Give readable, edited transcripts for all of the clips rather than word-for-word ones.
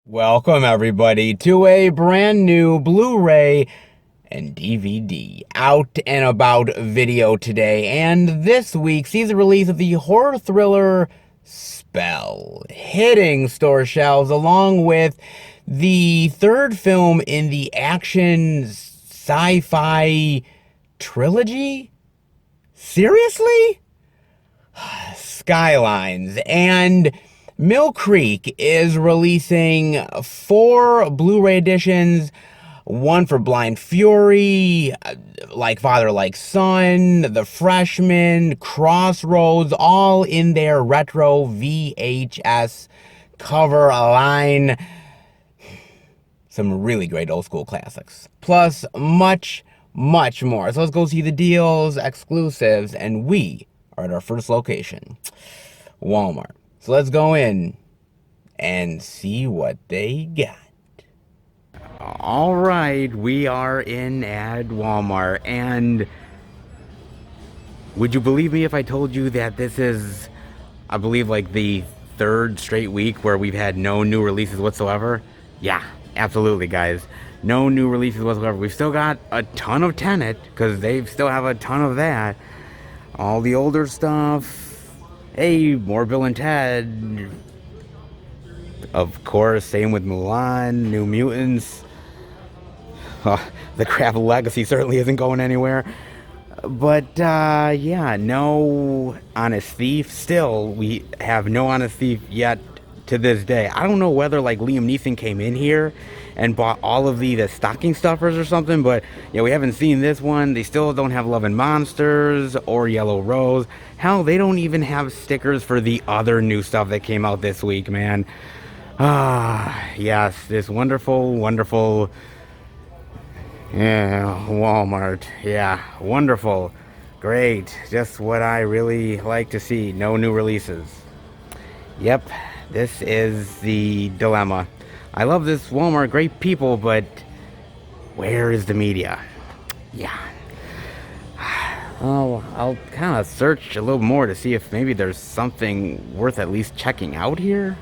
Welcome, everybody, to a brand new Blu-ray and DVD out and about video today. And this week sees the release of the horror thriller Spell, hitting store shelves along with the third film in the action sci-fi trilogy? Seriously? Skylines. And Mill Creek is releasing 4 Blu-ray editions, one for Blind Fury, Like Father Like Son, The Freshman, Crossroads, all in their retro VHS cover line. Some really great old school classics. Plus much more. So let's go see the deals, exclusives, and we are at our first location, Walmart. So let's go in and see what they got. All right, we are in at Walmart, and would you believe me if I told you that this is, I believe, like the third straight week where we've had no new releases whatsoever? Yeah, absolutely, guys. No new releases whatsoever. We've still got a ton of Tenet, because they still have a ton of that. All the older stuff. Hey, more Bill and Ted. Of course, same with Mulan, New Mutants. The Crap Legacy certainly isn't going anywhere. But, yeah, no Honest Thief. Still, we have no Honest Thief yet to this day. I don't know whether, like, Liam Neeson came in here and bought all of the stocking stuffers or something, but yeah, we haven't seen this one. They still don't have Love and Monsters or Yellow Rose. Hell, they don't even have stickers for the other new stuff that came out this week, man. Yes, this wonderful, yeah, Walmart. Yeah, wonderful. Great. Just what I really like to see. No new releases. Yep, this is the dilemma. I love this Walmart, great people, but where is the media? Yeah. Oh, I'll kind of search a little more to see if maybe there's something worth at least checking out here.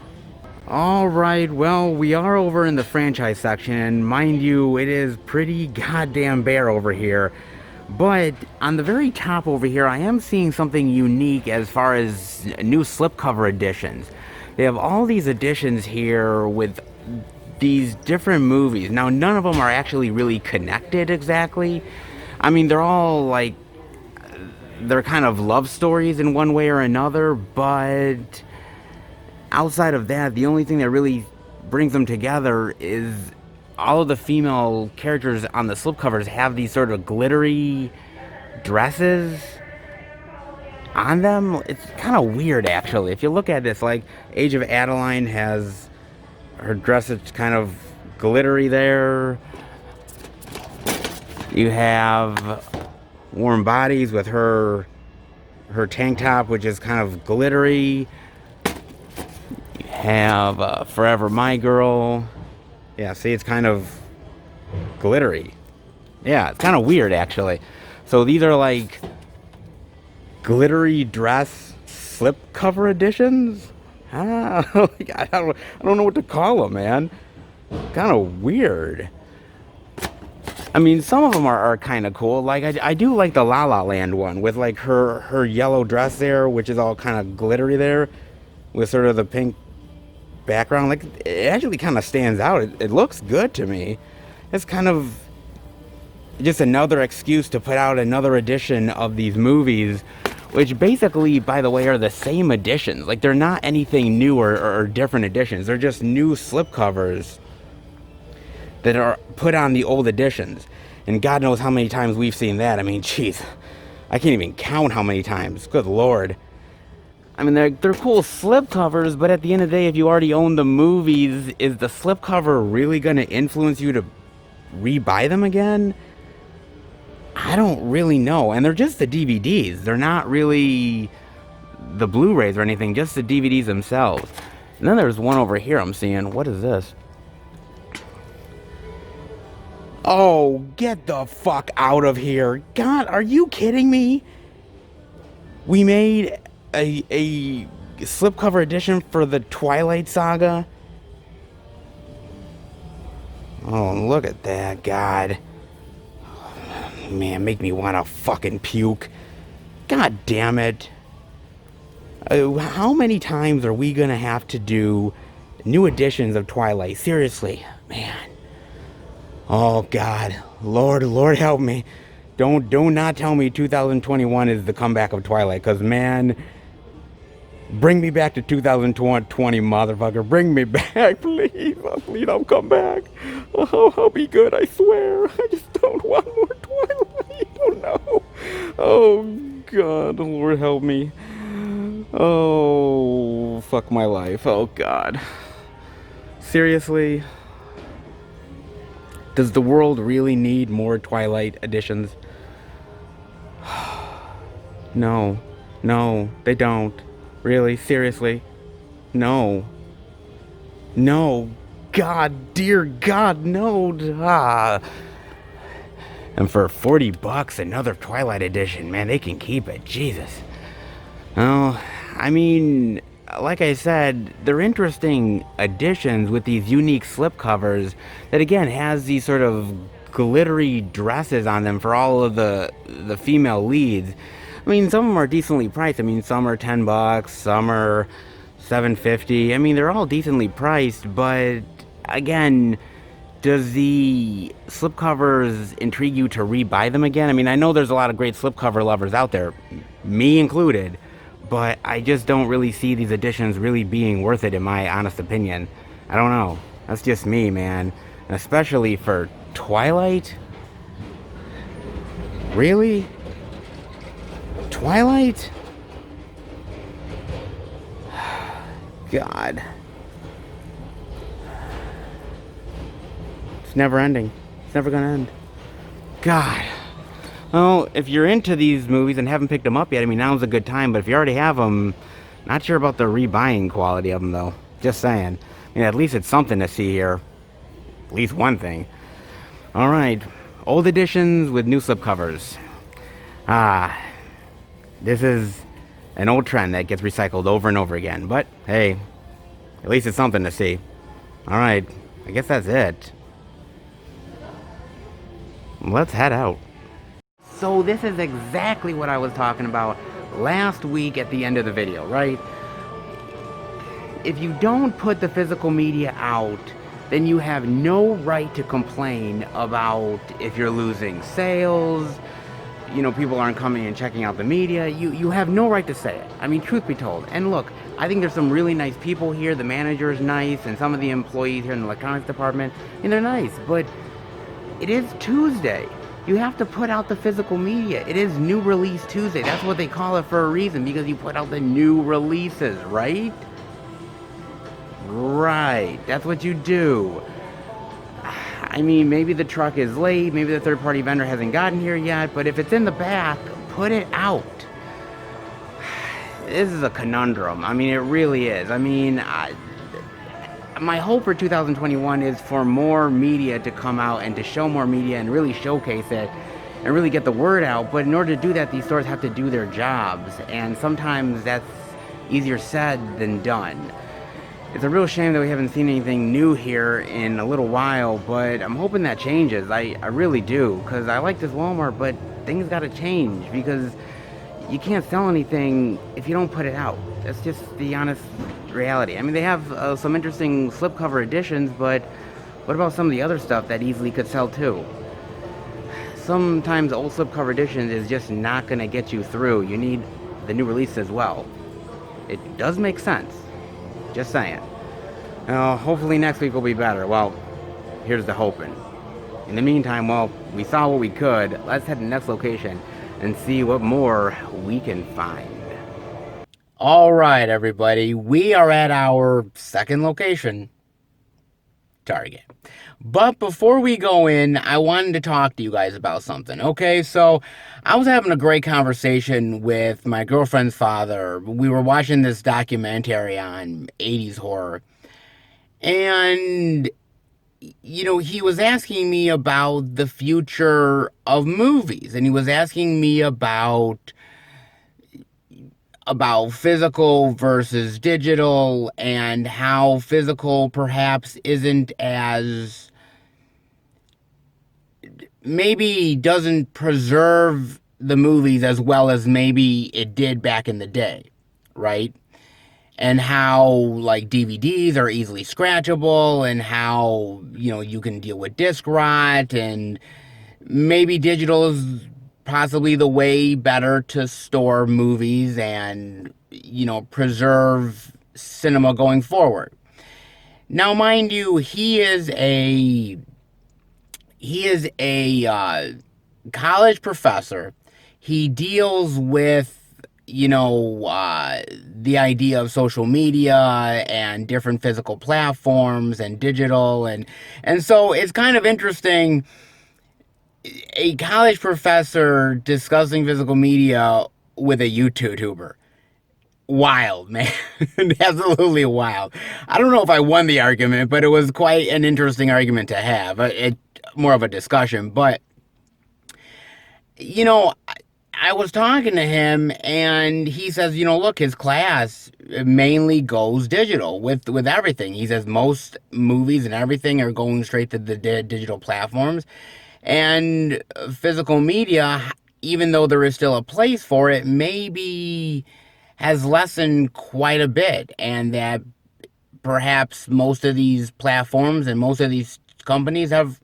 All right, well, we are over in the franchise section, and mind you, it is pretty goddamn bare over here. But on the very top over here, I am seeing something unique as far as new slipcover editions. They have all these editions here with these different movies. Now, none of them are actually really connected exactly. I mean, they're all like, they're kind of love stories in one way or another, but outside of that, the only thing that really brings them together is all of the female characters on the slipcovers have these sort of glittery dresses on them. It's kind of weird, actually. If you look at this, like, Age of Adeline has her dress is kind of glittery there. You have Warm Bodies with her tank top, which is kind of glittery. You have Forever My Girl. Yeah, see, it's kind of glittery. Yeah, it's kind of weird, actually. So these are like glittery dress slipcover editions. I don't know what to call them, man. Kind of weird. I mean, some of them are kind of cool. Like, I do like the La La Land one with, like, her yellow dress there, which is all kind of glittery there, with sort of the pink background. Like, it actually kind of stands out. It looks good to me. It's kind of just another excuse to put out another edition of these movies, which basically, by the way, are the same editions. Like, they're not anything new or different editions. They're just new slipcovers that are put on the old editions. And God knows how many times we've seen that. I mean, jeez, I can't even count how many times. Good Lord. I mean, they're cool slipcovers, but at the end of the day, if you already own the movies, is the slipcover really going to influence you to rebuy them again? I don't really know. And they're just the DVDs. They're not really the Blu-rays or anything, just the DVDs themselves. And then there's one over here I'm seeing. What is this? Oh, get the fuck out of here. God, are you kidding me? We made a slipcover edition for the Twilight Saga. Oh, look at that, God. Man, make me want to fucking puke. God damn it. How many times are we gonna have to do new editions of Twilight? Seriously, man. Oh God, Lord help me. Do not tell me 2021 is the comeback of Twilight, cause man, bring me back to 2020, motherfucker. Bring me back, please. Oh, please don't come back. Oh, I'll be good, I swear. I just don't want more Twilight. Oh no. Oh God, Lord help me. Oh, fuck my life. Oh God. Seriously? Does the world really need more Twilight editions? No. No, they don't. Really? Seriously? No. No. God, dear God, no. Ah. And for 40 bucks, another Twilight edition, man, they can keep it. Jesus. Oh, I mean, like I said, they're interesting additions with these unique slipcovers that, again, has these sort of glittery dresses on them for all of the female leads. I mean, some of them are decently priced. I mean, some are 10 bucks, some are $7.50. I mean, they're all decently priced, but again, does the slipcovers intrigue you to rebuy them again? I mean, I know there's a lot of great slipcover lovers out there, me included, but I just don't really see these editions really being worth it, in my honest opinion. I don't know. That's just me, man. And especially for Twilight? Really? Twilight? God. It's never ending. It's never gonna end. God. Well, if you're into these movies and haven't picked them up yet, I mean, now's a good time. But if you already have them, not sure about the rebuying quality of them, though. Just saying. I mean, at least it's something to see here. At least one thing. All right. Old editions with new slipcovers. Ah. This is an old trend that gets recycled over and over again. But, hey, at least it's something to see. All right. I guess that's it. Let's head out. So this is exactly what I was talking about last week at the end of the video, right? If you don't put the physical media out, then you have no right to complain about if you're losing sales, you know, people aren't coming and checking out the media. You have no right to say it. I mean, truth be told. And look, I think there's some really nice people here. The manager is nice, and some of the employees here in the electronics department, and they're nice, but it is Tuesday. You have to put out the physical media. It is New Release Tuesday. That's what they call it for a reason, because you put out the new releases, right? Right. That's what you do. I mean, maybe the truck is late, maybe the third-party vendor hasn't gotten here yet, but if it's in the back, put it out. This is a conundrum. I mean, it really is. I mean, my hope for 2021 is for more media to come out and to show more media and really showcase it and really get the word out. But in order to do that, these stores have to do their jobs, and sometimes that's easier said than done. It's a real shame that we haven't seen anything new here in a little while, but I'm hoping that changes. I really do, because I like this Walmart, but things got to change, because you can't sell anything if you don't put it out. That's just the honest reality. I mean, they have some interesting slipcover editions, but what about some of the other stuff that easily could sell too? Sometimes old slipcover editions is just not going to get you through. You need the new release as well. It does make sense. Just saying. Hopefully next week will be better. Well, here's the hoping. In the meantime, well, we saw what we could. Let's head to the next location and see what more we can find. All right, everybody. We are at our second location, Target. But before we go in, I wanted to talk to you guys about something, okay? So I was having a great conversation with my girlfriend's father. We were watching this documentary on 80s horror. And, you know, he was asking me about the future of movies. And he was asking me about physical versus digital, and how physical perhaps isn't as maybe doesn't preserve the movies as well as maybe it did back in the day, right? And how like DVDs are easily scratchable, and how you can deal with disc rot, and maybe digital is possibly the way better to store movies and preserve cinema going forward. Now, mind you, he is a college professor. He deals with the idea of social media and different physical platforms and digital, and so it's kind of interesting, a college professor discussing physical media with a YouTuber. Wild, man. Absolutely wild. I don't know if I won the argument, but it was quite an interesting argument to have. More of a discussion, but you know, I was talking to him, and he says, look, his class mainly goes digital with everything. He says most movies and everything are going straight to the digital platforms, and physical media, even though there is still a place for it, maybe has lessened quite a bit, and that perhaps most of these platforms and most of these companies have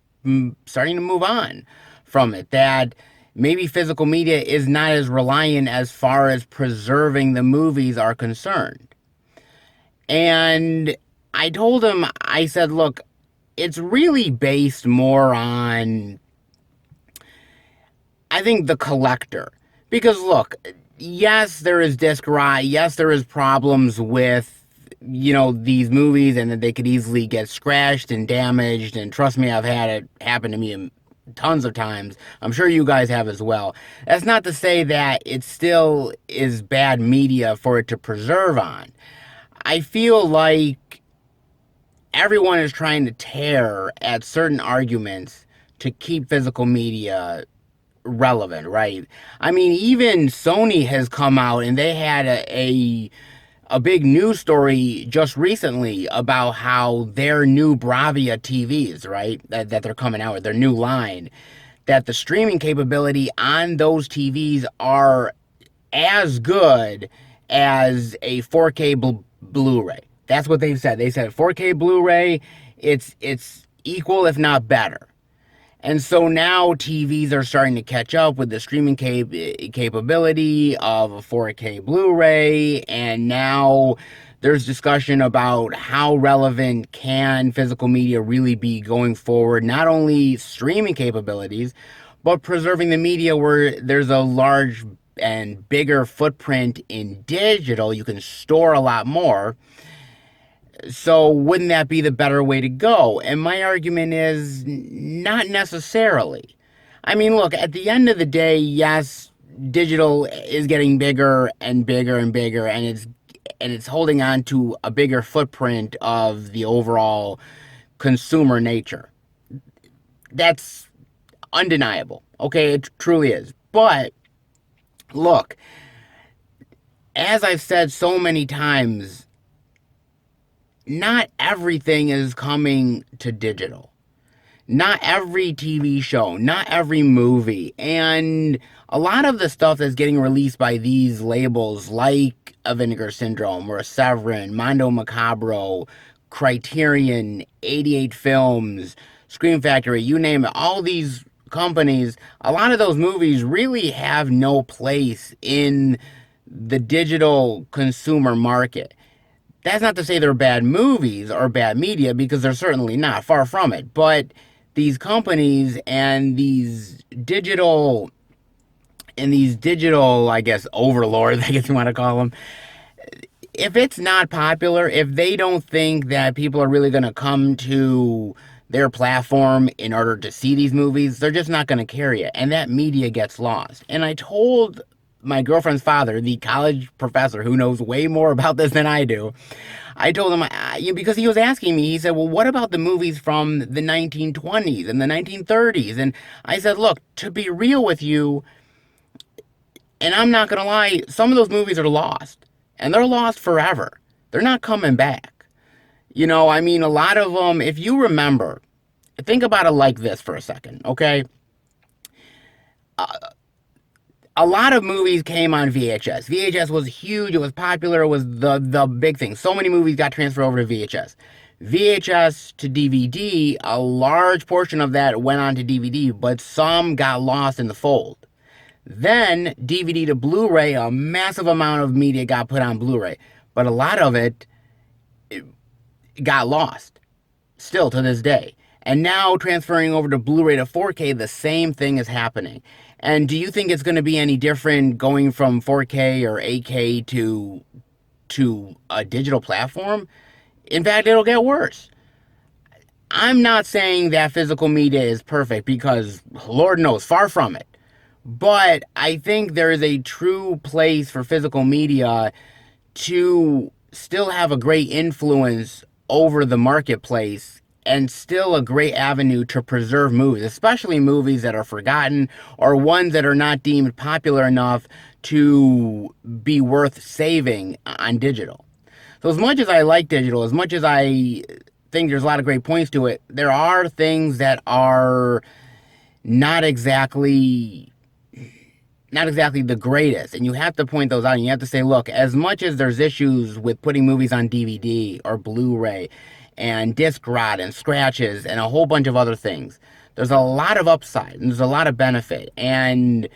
starting to move on from it. That maybe physical media is not as reliant as far as preserving the movies are concerned. And I told him, I said, look, it's really based more on, I think, the collector. Because look, yes, there is disc rot. Yes, there is problems with, these movies, and that they could easily get scratched and damaged. And trust me, I've had it happen to me tons of times. I'm sure you guys have as well. That's not to say that it still is bad media for it to preserve on. I feel like everyone is trying to tear at certain arguments to keep physical media relevant, right? I mean, even Sony has come out, and they had a big news story just recently about how their new Bravia TVs, right, that they're coming out with, their new line, that the streaming capability on those TVs are as good as a 4K Blu-ray. That's what they've said. They said 4K Blu-ray, it's equal, if not better. And so now TVs are starting to catch up with the streaming capability of a 4K Blu-ray, and now there's discussion about how relevant can physical media really be going forward. Not only streaming capabilities, but preserving the media where there's a large and bigger footprint in digital. You can store a lot more. So wouldn't that be the better way to go? And my argument is not necessarily. I mean, look, at the end of the day, yes, digital is getting bigger and bigger and bigger, and it's holding on to a bigger footprint of the overall consumer nature. That's undeniable. Okay, it truly is. But look, as I've said so many times, not everything is coming to digital. Not every TV show, not every movie. And a lot of the stuff that's getting released by these labels, like A Vinegar Syndrome or a Severin, Mondo Macabro, Criterion, 88 Films, Scream Factory, you name it, all these companies, a lot of those movies really have no place in the digital consumer market. That's not to say they're bad movies or bad media, because they're certainly not, far from it. But these companies and these digital, I guess, overlords, I guess you want to call them, if it's not popular, if they don't think that people are really going to come to their platform in order to see these movies, they're just not going to carry it. And that media gets lost. And I told my girlfriend's father, the college professor who knows way more about this than I do, I told him, because he was asking me, he said, well, what about the movies from the 1920s and the 1930s? And I said, look, to be real with you, and I'm not going to lie, some of those movies are lost. And they're lost forever. They're not coming back. I mean, a lot of them, if you remember, think about it like this for a second, okay? a lot of movies came on VHS. VHS was huge. It was popular. It was the big thing. So many movies got transferred over to VHS. VHS to DVD, a large portion of that went on to DVD, but some got lost in the fold. Then DVD to Blu-ray, a massive amount of media got put on Blu-ray, but a lot of it got lost still to this day. And now transferring over to Blu-ray to 4K, the same thing is happening. And do you think it's going to be any different going from 4K or 8K to a digital platform? In fact, it'll get worse. I'm not saying that physical media is perfect because Lord knows, far from it. But I think there is a true place for physical media to still have a great influence over the marketplace and still a great avenue to preserve movies, especially movies that are forgotten or ones that are not deemed popular enough to be worth saving on digital. So as much as I like digital, as much as I think there's a lot of great points to it, there are things that are not exactly the greatest, and you have to point those out, and you have to say, look, as much as there's issues with putting movies on DVD or Blu-ray and disc rot and scratches and a whole bunch of other things, there's a lot of upside and there's a lot of benefit. And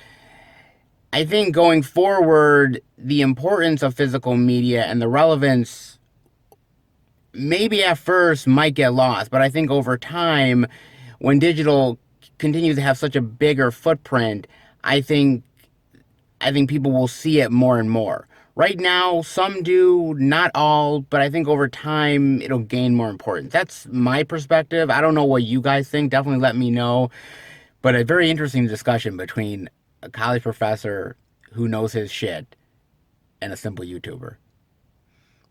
I think going forward, the importance of physical media and the relevance maybe at first might get lost, but I think over time, when digital continues to have such a bigger footprint, I think people will see it more and more. Right now, some do, not all, but I think over time it'll gain more importance. That's my perspective. I don't know what you guys think. Definitely let me know. But a very interesting discussion between a college professor who knows his shit and a simple YouTuber.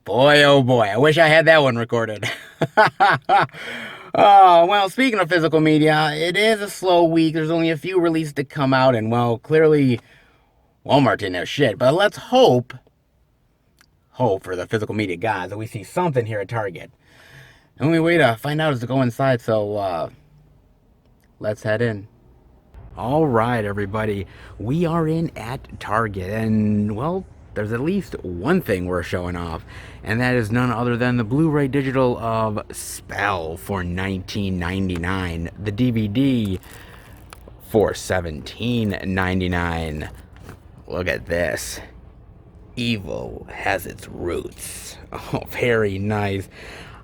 Boy, oh boy, I wish I had that one recorded. Oh, well, speaking of physical media, it is a slow week. There's only a few releases to come out, and, well, clearly Walmart didn't have shit. But let's hope for the physical media gods that we see something here at Target. The only way to find out is to go inside, so let's head in. All right, everybody, we are in at Target, and, well, there's at least one thing we're showing off, and that is none other than the Blu-ray digital of Spell for $19.99, the DVD for $17.99. Look at this. Evil has its roots. Oh, very nice.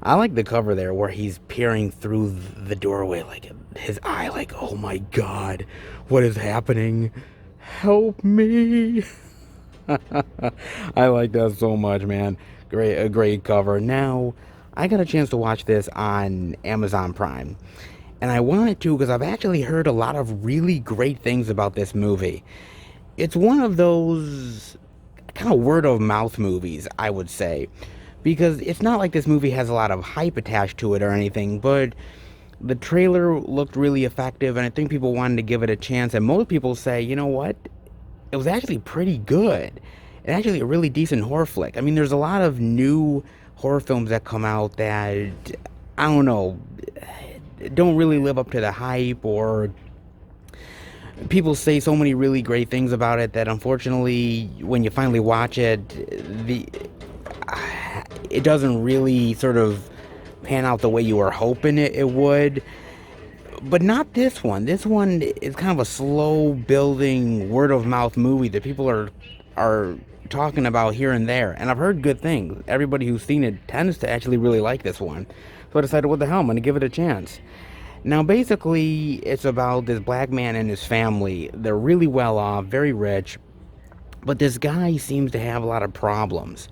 I like the cover there where he's peering through the doorway, like his eye, like, oh my God, what is happening? Help me. I like that so much, man. A great cover. Now, I got a chance to watch this on Amazon Prime, and I wanted to because I've actually heard a lot of really great things about this movie. It's one of those kind of word of mouth movies, I would say, because it's not like this movie has a lot of hype attached to it or anything, but the trailer looked really effective, and I think people wanted to give it a chance, and most people say, you know what? It was actually pretty good. And actually a really decent horror flick. I mean, there's a lot of new horror films that come out that, I don't know, don't really live up to the hype, or people say so many really great things about it that unfortunately, when you finally watch it, it doesn't really sort of pan out the way you were hoping it would. But not this one. This one is kind of a slow building word of mouth movie that people are talking about here and there. And I've heard good things. Everybody who's seen it tends to actually really like this one. So I decided, what the hell, I'm going to give it a chance. Now, basically, it's about this black man and his family. They're really well off, very rich. But this guy seems to have a lot of problems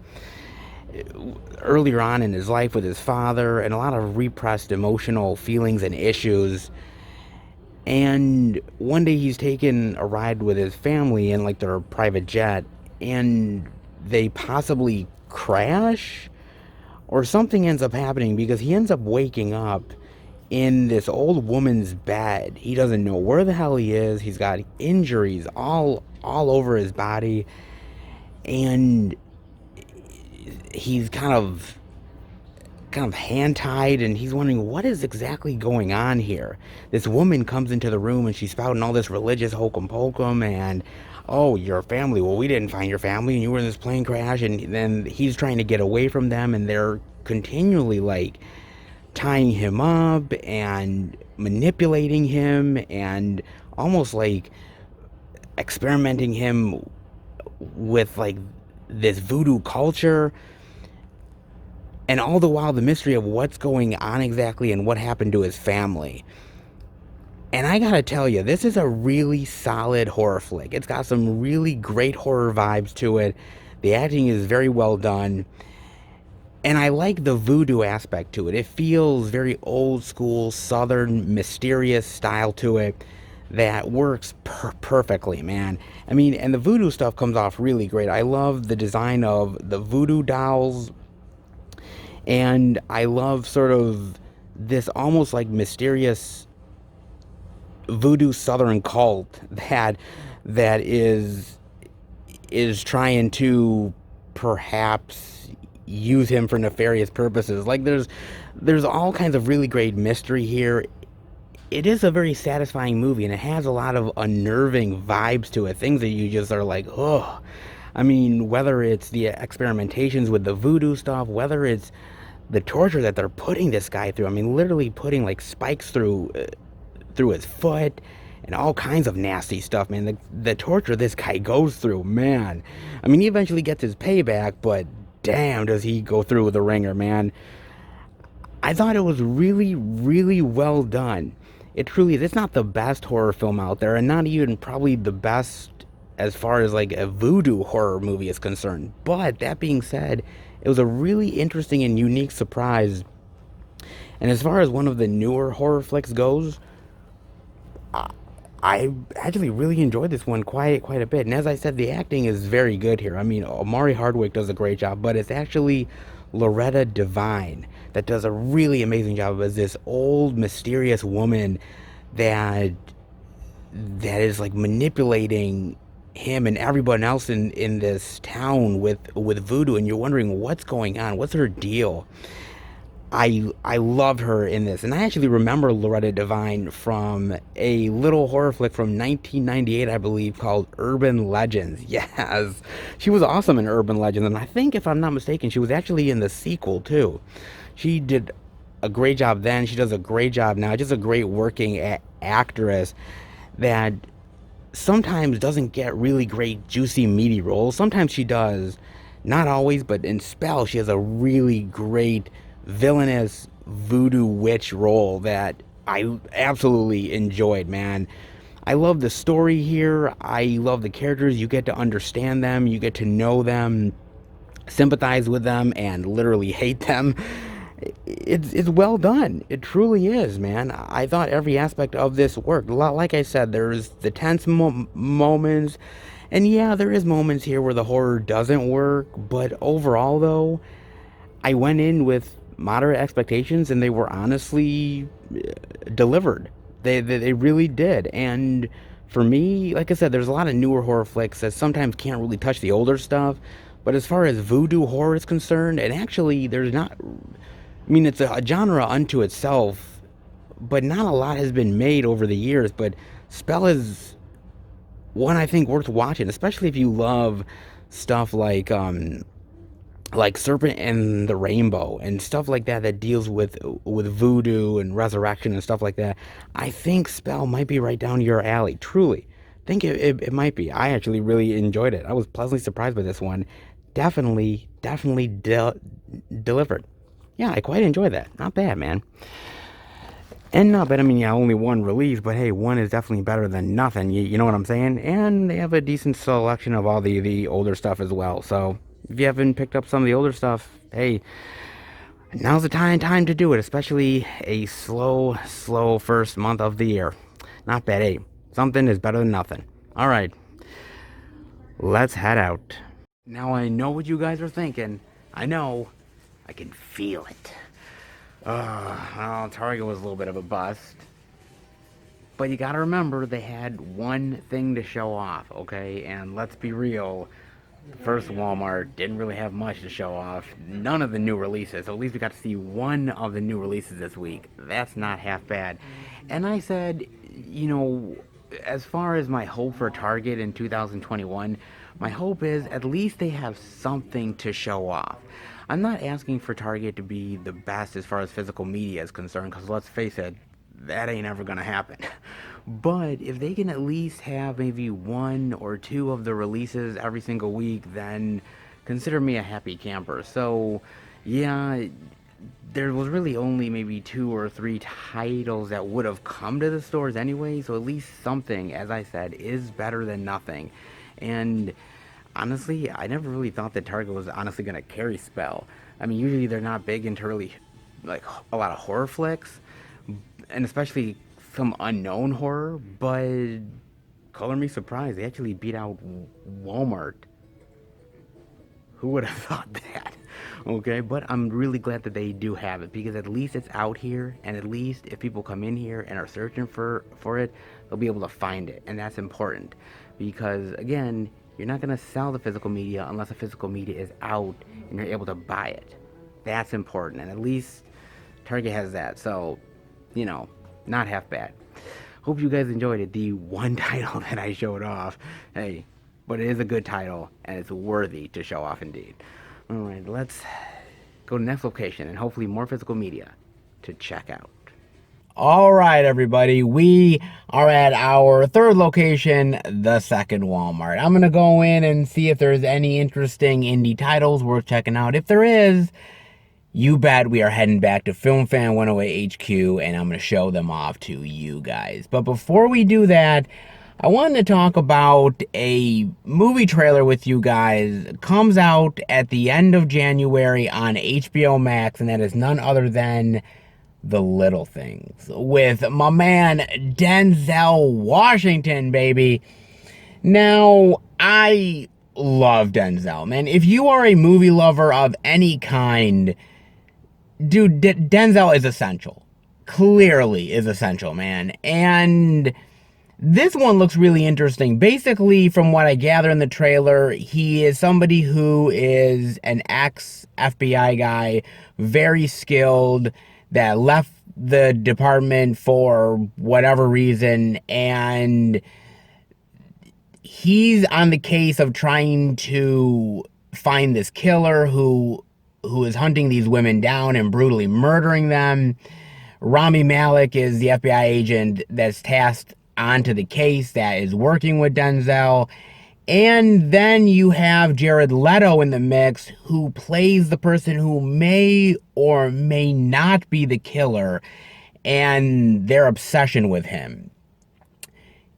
earlier on in his life with his father, and a lot of repressed emotional feelings and issues. And one day he's taking a ride with his family in like their private jet, and they possibly crash, or something ends up happening because he ends up waking up in this old woman's bed. He doesn't know where the hell he is. He's got injuries all over his body, and he's kind of kind of hand tied, and he's wondering what is exactly going on here. This woman comes into the room and she's spouting all this religious hokum pokum, and oh, your family. Well, we didn't find your family, and you were in this plane crash, and then he's trying to get away from them, and they're continually like tying him up and manipulating him and almost like experimenting him with like this voodoo culture, and all the while the mystery of what's going on exactly and what happened to his family. And I gotta tell you, this is a really solid horror flick. It's got some really great horror vibes to it. The acting is very well done. And I like the voodoo aspect to it. It feels very old school, southern, mysterious style to it that works perfectly, man. I mean, and the voodoo stuff comes off really great. I love the design of the voodoo dolls, and I love sort of this almost like mysterious voodoo southern cult that is trying to perhaps use him for nefarious purposes. Like there's all kinds of really great mystery here. It is a very satisfying movie, and it has a lot of unnerving vibes to it. Things that you just are like, oh. I mean, whether it's the experimentations with the voodoo stuff, whether it's the torture that they're putting this guy through. I mean, literally putting like spikes through his foot and all kinds of nasty stuff, man. The torture this guy goes through, man. I mean, he eventually gets his payback, but damn, does he go through with the ringer, man. I thought it was really, really well done. It truly is. It's not the best horror film out there, and not even probably the best as far as like a voodoo horror movie is concerned. But that being said, it was a really interesting and unique surprise. And as far as one of the newer horror flicks goes, I actually really enjoyed this one quite a bit. And as I said, the acting is very good here. I mean, Omari Hardwick does a great job, but it's actually Loretta Devine that does a really amazing job as this old mysterious woman that is like manipulating him and everyone else in this town with voodoo, and you're wondering what's going on, what's her deal. I love her in this, and I actually remember Loretta Devine from a little horror flick from 1998, I believe, called Urban Legends. Yes, she was awesome in Urban Legends, and I think, if I'm not mistaken, she was actually in the sequel too. She did a great job then. She does a great job now. Just a great working actress that sometimes doesn't get really great, juicy, meaty roles. Sometimes she does, not always, but in Spell, she has a really great villainous voodoo witch role that I absolutely enjoyed, man. I love the story here. I love the characters. You get to understand them. You get to know them, sympathize with them, and literally hate them. It's well done. It truly is, man. I thought every aspect of this worked. Like I said, there's the tense moments, and yeah, there is moments here where the horror doesn't work, but overall, though, I went in with moderate expectations, and they were honestly delivered. They really did. And for me, like I said, there's a lot of newer horror flicks that sometimes can't really touch the older stuff, but as far as voodoo horror is concerned, and actually there's not, I mean, it's a genre unto itself, but not a lot has been made over the years. But Spell is one I think worth watching, especially if you love stuff like Serpent and the Rainbow and stuff like that that deals with voodoo and resurrection and stuff like that. I think Spell might be right down your alley. Truly, think it might be. I actually really enjoyed it. I was pleasantly surprised by this one. Definitely delivered. Yeah, I quite enjoyed that. Not bad, man. And not bad, I mean, yeah, only one release, but hey, one is definitely better than nothing. You know what I'm saying? And they have a decent selection of all the older stuff as well. So if you haven't picked up some of the older stuff, hey, now's the time to do it, especially a slow first month of the year. Not bad, hey. Something is better than nothing. All right, let's head out. Now I know what you guys are thinking. I know. I can feel it. Well, Target was a little bit of a bust. But you gotta remember, they had one thing to show off, okay? And let's be real, First Walmart didn't really have much to show off. None of the new releases. So at least we got to see one of the new releases this week. That's not half bad. And I said, you know, as far as my hope for Target in 2021, my hope is at least they have something to show off. I'm not asking for Target to be the best as far as physical media is concerned, because let's face it, that ain't ever gonna happen. But if they can at least have maybe one or two of the releases every single week, then consider me a happy camper. So, yeah, there was really only maybe two or three titles that would have come to the stores anyway, so at least something, as I said, is better than nothing. And honestly, I never really thought that Target was honestly going to carry Spell. I mean, usually they're not big into really like a lot of horror flicks, and especially some unknown horror, but color me surprised, they actually beat out Walmart. Who would have thought that? Okay, but I'm really glad that they do have it, because at least it's out here, and at least if people come in here and are searching for it, they'll be able to find it, and that's important, because again, you're not going to sell the physical media unless the physical media is out and you're able to buy it. That's important, and at least Target has that, so you know, not half bad. Hope you guys enjoyed it. The one title that I showed off. Hey, but it is a good title, and it's worthy to show off indeed. Alright, let's go to the next location, and hopefully more physical media to check out. Alright, everybody, we are at our third location, the second Walmart. I'm going to go in and see if there's any interesting indie titles worth checking out. If there is, you bet we are heading back to Film Fan 108 HQ, and I'm going to show them off to you guys. But before we do that, I wanted to talk about a movie trailer with you guys. It comes out at the end of January on HBO Max, and that is none other than The Little Things, with my man Denzel Washington, baby. Now, I love Denzel, man. If you are a movie lover of any kind, dude, Denzel is essential. Clearly is essential, man. And this one looks really interesting. Basically, from what I gather in the trailer, he is somebody who is an ex-FBI guy, very skilled, that left the department for whatever reason, and he's on the case of trying to find this killer who is hunting these women down and brutally murdering them. Rami Malek is the FBI agent that's tasked onto the case that is working with Denzel. And then you have Jared Leto in the mix, who plays the person who may or may not be the killer, and their obsession with him.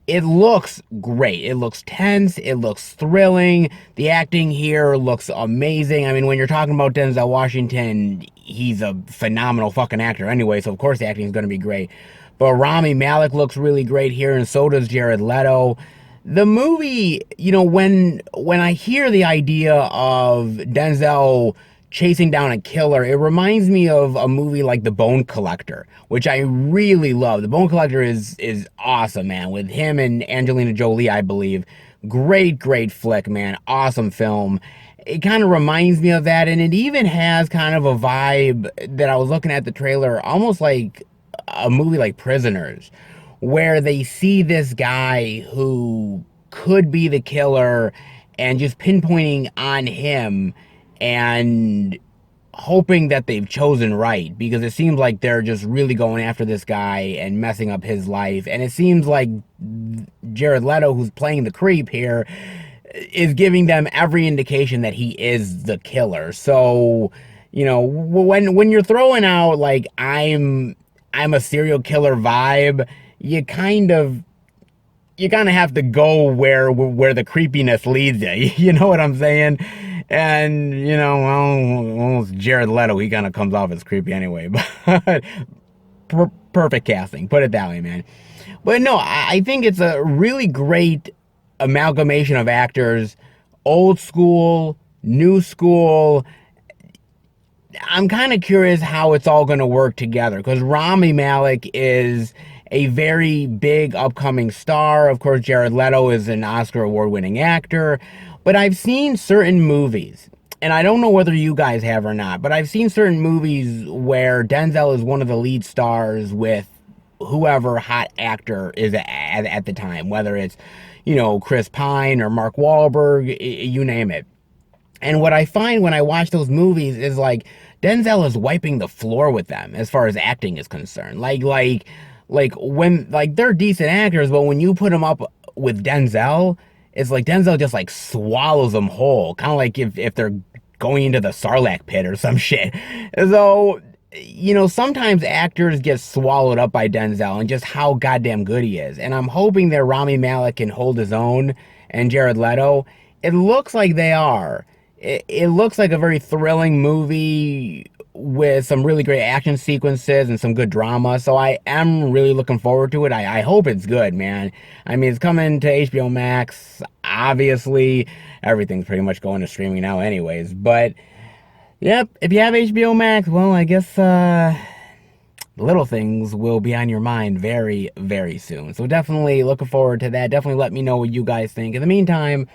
It looks great. It looks tense. It looks thrilling. The acting here looks amazing. I mean, when you're talking about Denzel Washington, he's a phenomenal fucking actor anyway, so of course the acting is going to be great. But Rami Malek looks really great here, and so does Jared Leto. The movie, you know, when I hear the idea of Denzel chasing down a killer, it reminds me of a movie like The Bone Collector, which I really love. The Bone Collector is awesome, man, with him and Angelina Jolie, I believe. Great flick, man. Awesome film. It kind of reminds me of that, and it even has kind of a vibe that I was looking at the trailer, almost like a movie like Prisoners, where they see this guy who could be the killer and just pinpointing on him and hoping that they've chosen right, because it seems like they're just really going after this guy and messing up his life. And it seems like Jared Leto, who's playing the creep here, is giving them every indication that he is the killer. So, you know, when you're throwing out like I'm a serial killer vibe, you kind of have to go where the creepiness leads you. You know what I'm saying? And, you know, well, Jared Leto, he kind of comes off as creepy anyway. But perfect casting, put it that way, man. But no, I think it's a really great amalgamation of actors, old school, new school. I'm kind of curious how it's all going to work together, because Rami Malek is a very big upcoming star. Of course, Jared Leto is an Oscar award-winning actor. But I've seen certain movies, and I don't know whether you guys have or not, but I've seen certain movies where Denzel is one of the lead stars with whoever hot actor is at the time, whether it's, Chris Pine or Mark Wahlberg, you name it. And what I find when I watch those movies is like Denzel is wiping the floor with them as far as acting is concerned. Like they're decent actors, but when you put them up with Denzel, it's like Denzel just like swallows them whole, kind of like if they're going into the Sarlacc pit or some shit. So sometimes actors get swallowed up by Denzel and just how goddamn good he is. And I'm hoping that Rami Malek can hold his own and Jared Leto. It looks like they are. It looks like a very thrilling movie with some really great action sequences and some good drama. So I am really looking forward to it. I hope it's good, man. I mean, it's coming to HBO Max. Obviously, everything's pretty much going to streaming now anyways. But, yep, if you have HBO Max, well, I guess little things will be on your mind very, very soon. So definitely looking forward to that. Definitely let me know what you guys think. In the meantime,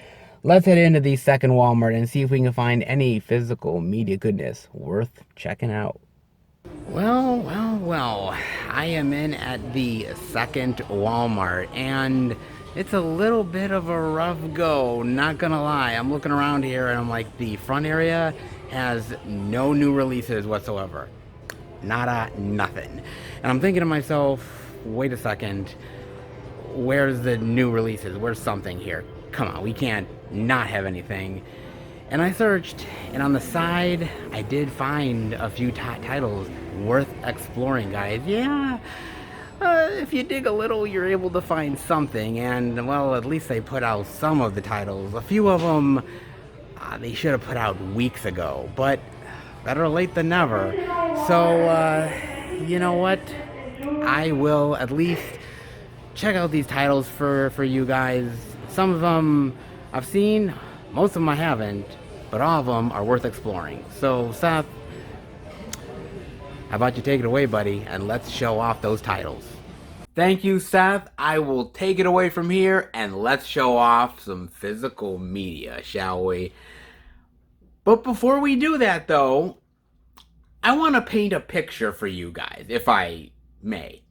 let's head into the second Walmart and see if we can find any physical media goodness worth checking out. Well, I am in at the second Walmart, and it's a little bit of a rough go, not gonna lie. I'm looking around here, and I'm like, the front area has no new releases whatsoever. Nada, nothing. And I'm thinking to myself, wait a second, where's the new releases? Where's something here? Come on, we can't not have anything. And I searched, and on the side, I did find a few titles worth exploring, guys. Yeah, if you dig a little, you're able to find something. And, well, at least they put out some of the titles. A few of them, they should have put out weeks ago. But better late than never. So, you know what? I will at least check out these titles for you guys. Some of them I've seen, most of them I haven't, but all of them are worth exploring. So, Seth, how about you take it away, buddy, and let's show off those titles. Thank you, Seth. I will take it away from here, and let's show off some physical media, shall we? But before we do that, though, I want to paint a picture for you guys, if I may.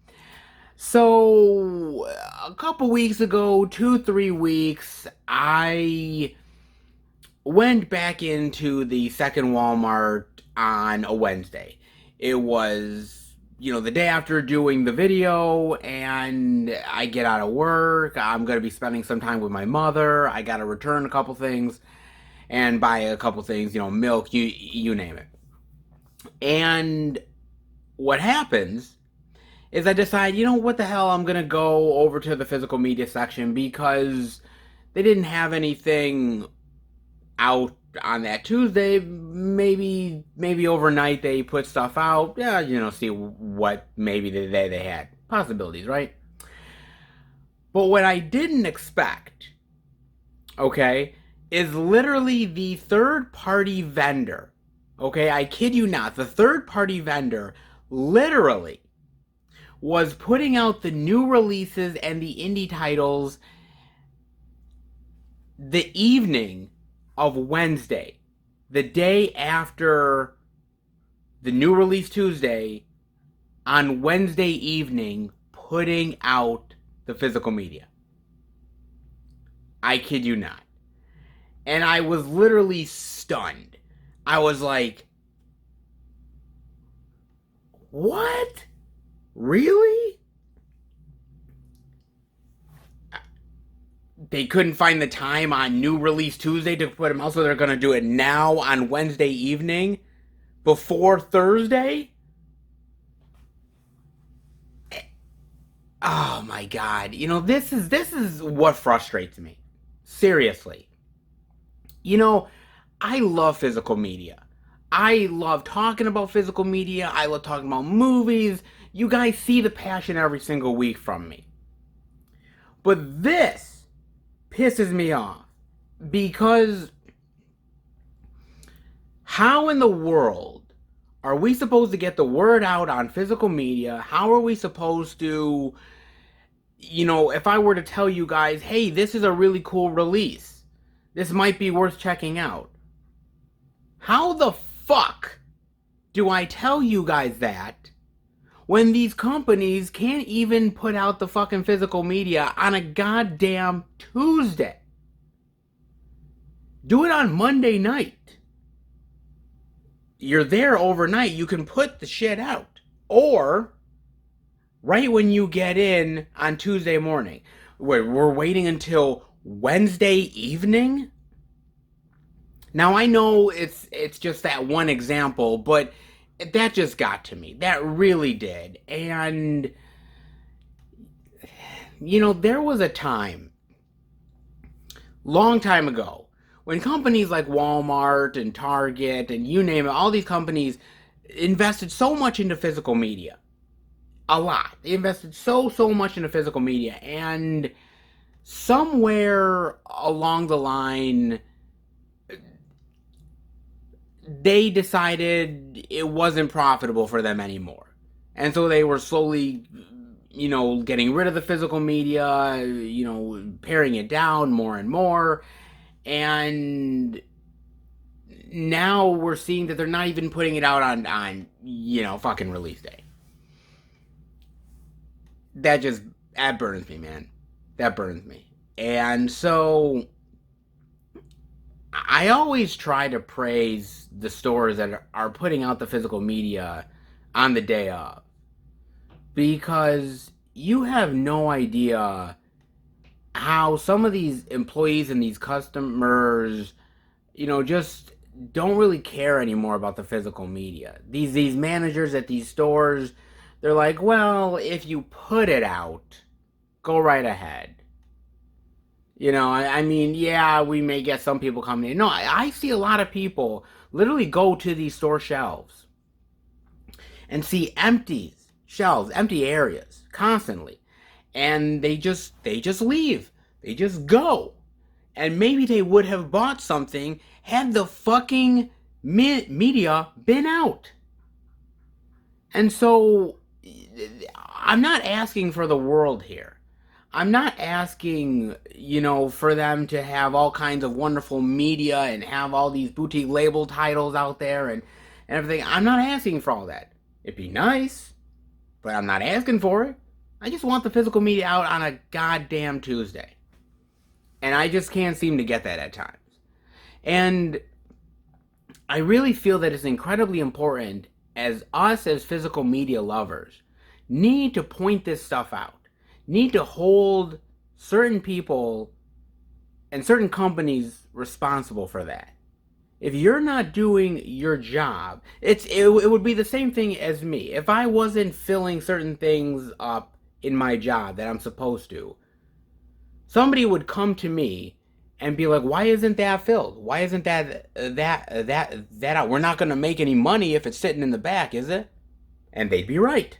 So, a couple weeks ago, 2-3 weeks, I went back into the second Walmart on a Wednesday. It was, the day after doing the video, and I get out of work. I'm going to be spending some time with my mother. I got to return a couple things and buy a couple things, milk, you name it. And what happens is I decide, what the hell, I'm going to go over to the physical media section because they didn't have anything out on that Tuesday. Maybe overnight they put stuff out. Yeah, see what maybe they had. Possibilities, right? But what I didn't expect, okay, is literally the third-party vendor. Okay, I kid you not. The third-party vendor literally was putting out the new releases and the indie titles the evening of Wednesday, the day after the new release Tuesday, on Wednesday evening, putting out the physical media. I kid you not. And I was literally stunned. I was like, what? Really? They couldn't find the time on new release Tuesday to put them out, so they're going to do it now on Wednesday evening before Thursday? Oh my God. This is what frustrates me. Seriously. I love physical media. I love talking about physical media. I love talking about movies. You guys see the passion every single week from me. But this pisses me off because how in the world are we supposed to get the word out on physical media? How are we supposed to, if I were to tell you guys, hey, this is a really cool release, This might be worth checking out. How the fuck do I tell you guys that when these companies can't even put out the fucking physical media on a goddamn Tuesday? Do it on Monday night. You're there overnight, you can put the shit out. Or right when you get in on Tuesday morning. We're waiting until Wednesday evening? Now I know it's just that one example, but that just got to me. That really did. And there was a time, long time ago, when companies like Walmart and Target and you name it, all these companies invested so much into physical media. A lot. They invested so much into physical media, and somewhere along the line they decided it wasn't profitable for them anymore. And so they were slowly, getting rid of the physical media, paring it down more and more. And now we're seeing that they're not even putting it out on fucking release day. That burns me, man. That burns me. And so I always try to praise the stores that are putting out the physical media on the day of, because you have no idea how some of these employees and these customers, just don't really care anymore about the physical media. These managers at these stores, they're like, well, if you put it out, go right ahead. I mean, yeah, we may get some people coming in. No, I see a lot of people literally go to these store shelves and see empty shelves, empty areas constantly. And they just leave. They just go. And maybe they would have bought something had the fucking media been out. And so I'm not asking for the world here. I'm not asking, for them to have all kinds of wonderful media and have all these boutique label titles out there and everything. I'm not asking for all that. It'd be nice, but I'm not asking for it. I just want the physical media out on a goddamn Tuesday. And I just can't seem to get that at times. And I really feel that it's incredibly important, as us as physical media lovers need to point this stuff out. Need to hold certain people and certain companies responsible for that. If you're not doing your job, it would be the same thing as me. If I wasn't filling certain things up in my job that I'm supposed to, somebody would come to me and be like, why isn't that filled? Why isn't that out? We're not going to make any money if it's sitting in the back, is it? And they'd be right.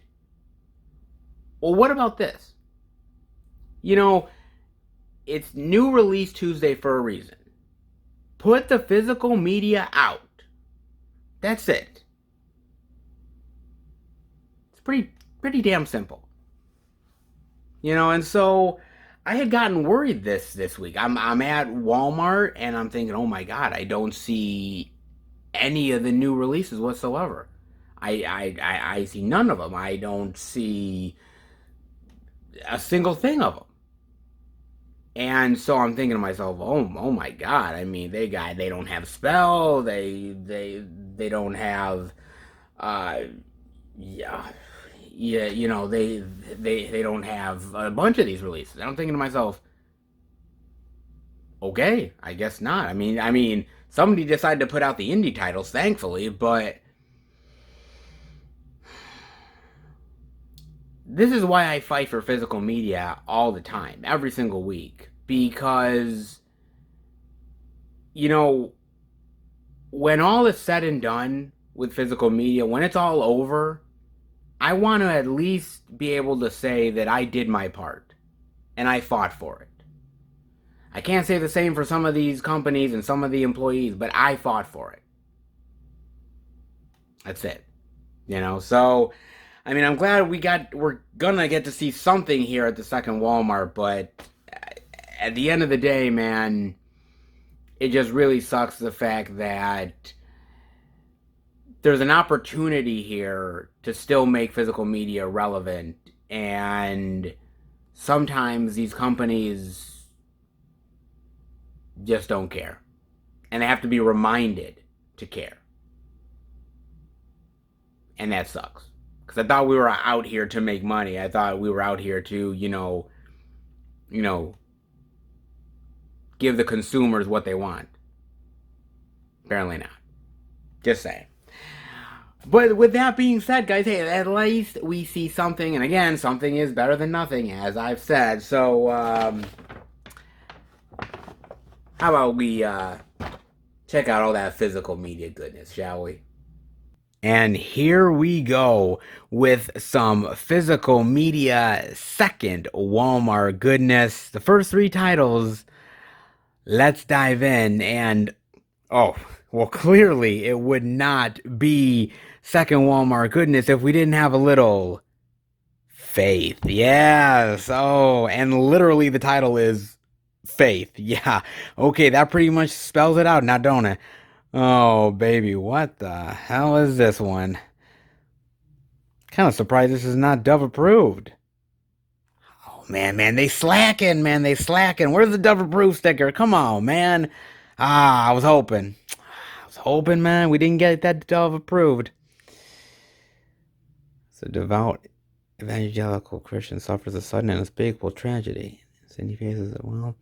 Well, what about this? It's new release Tuesday for a reason. Put the physical media out. That's it. It's pretty damn simple. And so I had gotten worried this week. I'm at Walmart and I'm thinking, oh my God, I don't see any of the new releases whatsoever. I see none of them. I don't see a single thing of them. And so I'm thinking to myself, oh my God. I mean, they don't have Spell. They don't have, they don't have a bunch of these releases. And I'm thinking to myself, okay, I guess not. I mean, somebody decided to put out the indie titles, thankfully, but this is why I fight for physical media all the time, every single week. Because, when all is said and done with physical media, when it's all over, I want to at least be able to say that I did my part. And I fought for it. I can't say the same for some of these companies and some of the employees, but I fought for it. That's it. So I'm glad we're gonna get to see something here at the second Walmart, but at the end of the day, man, it just really sucks the fact that there's an opportunity here to still make physical media relevant, and sometimes these companies just don't care, and they have to be reminded to care, and that sucks. Because I thought we were out here to make money. I thought we were out here to, you know, give the consumers what they want. Apparently not. Just saying. But with that being said, guys, hey, at least we see something, and again, something is better than nothing, as I've said. So, how about we check out all that physical media goodness, shall we? And here we go with some physical media second Walmart goodness. The first three titles, let's dive in. And, oh, well, clearly it would not be second Walmart goodness if we didn't have a little faith. Yes. Oh, and literally the title is Faith. Yeah. Okay, that pretty much spells it out now, don't it? Oh, baby, what the hell is this one? Kind of surprised this is not Dove approved. Oh, man, they slacking, man, they slacking. Where's the Dove approved sticker? Come on, man. I was hoping. Man, we didn't get that Dove approved. So devout evangelical Christian suffers a sudden and unspeakable tragedy. Cindy faces it. Well,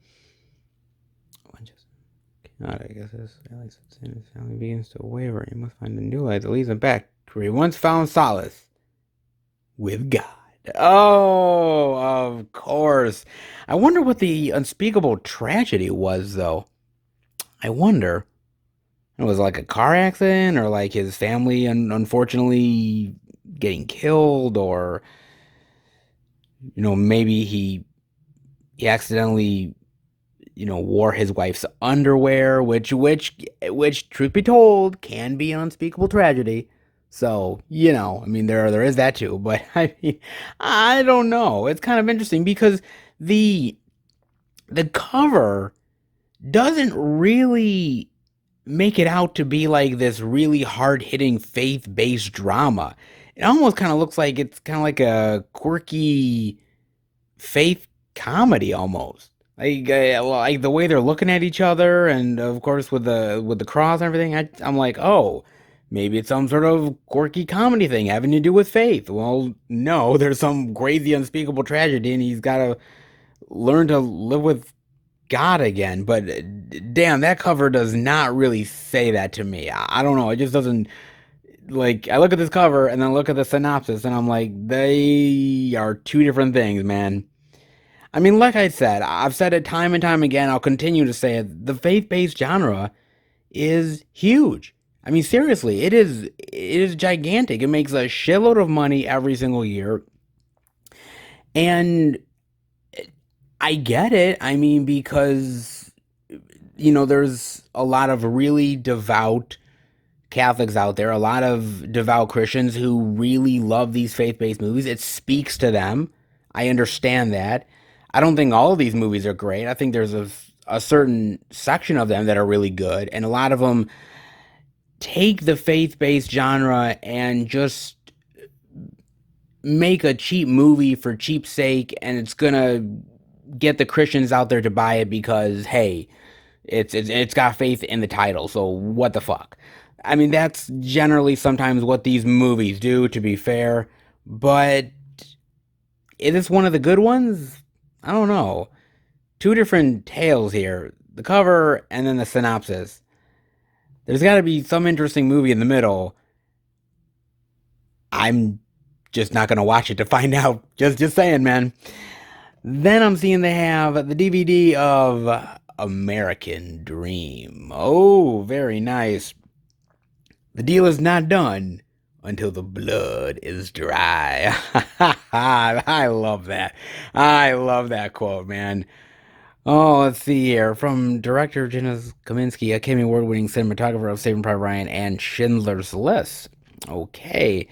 God, I guess his family begins to waver. He must find a new light that leads him back to where he once found solace with God. Oh, of course. I wonder what the unspeakable tragedy was, though. I wonder. It was like a car accident, or like his family unfortunately getting killed, or maybe he accidentally wore his wife's underwear, which truth be told can be an unspeakable tragedy. So, I mean, there is that too, but I mean, I don't know. It's kind of interesting because the cover doesn't really make it out to be like this really hard-hitting faith-based drama. It almost kind of looks like it's kind of like a quirky faith comedy almost. Like the way they're looking at each other, and of course with the cross and everything, I'm like, oh, maybe it's some sort of quirky comedy thing having to do with faith. Well, no, there's some crazy unspeakable tragedy, and he's got to learn to live with God again. But damn, that cover does not really say that to me. I don't know. It just doesn't. Like, I look at this cover and then look at the synopsis, and I'm like, they are two different things, man. I mean, like I said, I've said it time and time again, I'll continue to say it, the faith-based genre is huge. I mean, seriously, it is gigantic. It makes a shitload of money every single year. And I get it. I mean, because, there's a lot of really devout Catholics out there, a lot of devout Christians who really love these faith-based movies. It speaks to them. I understand that. I don't think all of these movies are great. I think there's a certain section of them that are really good, and a lot of them take the faith-based genre and just make a cheap movie for cheap sake, and it's gonna get the Christians out there to buy it because, hey, it's got faith in the title, so what the fuck? I mean, that's generally sometimes what these movies do, to be fair, but is this one of the good ones? I don't know. Two different tales here. The cover and then the synopsis. There's got to be some interesting movie in the middle. I'm just not going to watch it to find out. Just saying, man. Then I'm seeing they have the DVD of American Dream. Oh, very nice. The deal is not done until the blood is dry. I love that. I love that quote, man. Oh, let's see here. From director Janusz Kaminski, Academy Award-winning cinematographer of Saving Private Ryan and Schindler's List. Okay.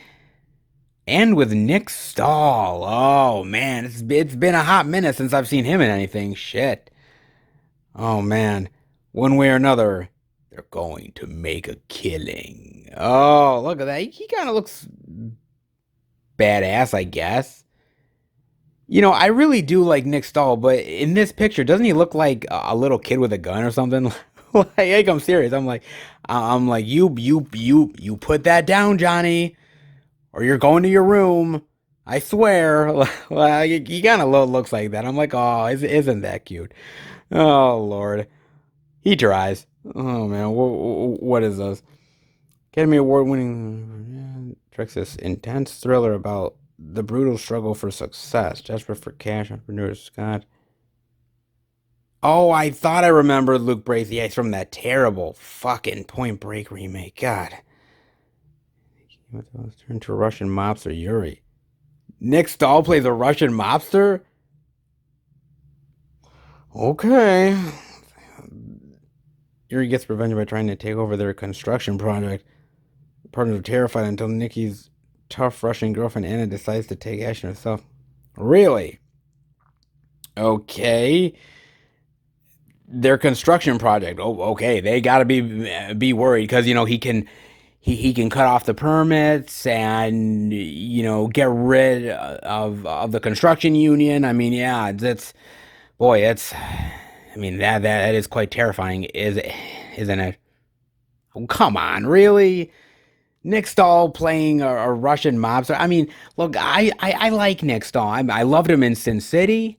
And with Nick Stahl. Oh, man. It's been a hot minute since I've seen him in anything. Shit. Oh, man. One way or another, they're going to make a killing. Oh, look at that. He kind of looks badass, I guess. I really do like Nick Stahl, but in this picture, doesn't he look like a little kid with a gun or something? Like, I'm serious. I'm like, you put that down, Johnny, or you're going to your room. I swear. Well, he kind of looks like that. I'm like, oh, isn't that cute? Oh Lord, he tries. Oh man, what is this? Academy Award winning Texas intense thriller about the brutal struggle for success, desperate for cash, entrepreneur Scott. Oh, I thought I remembered Luke Bracey. Yeah, it's from that terrible fucking Point Break remake. God. Let's turn to Russian mobster Yuri. Nick Stahl plays a Russian mobster? Okay. Yuri gets revenge by trying to take over their construction project. Partners are terrified until Nikki's tough Russian girlfriend Anna decides to take action herself. Really? Okay. Their construction project. Oh, okay. They got to be worried because he can cut off the permits and get rid of the construction union. I mean, yeah, that's boy, it's I mean that is quite terrifying, isn't it? Oh, come on, really? Nick Stahl playing a Russian mobster. I mean, look, I like Nick Stahl. I loved him in Sin City.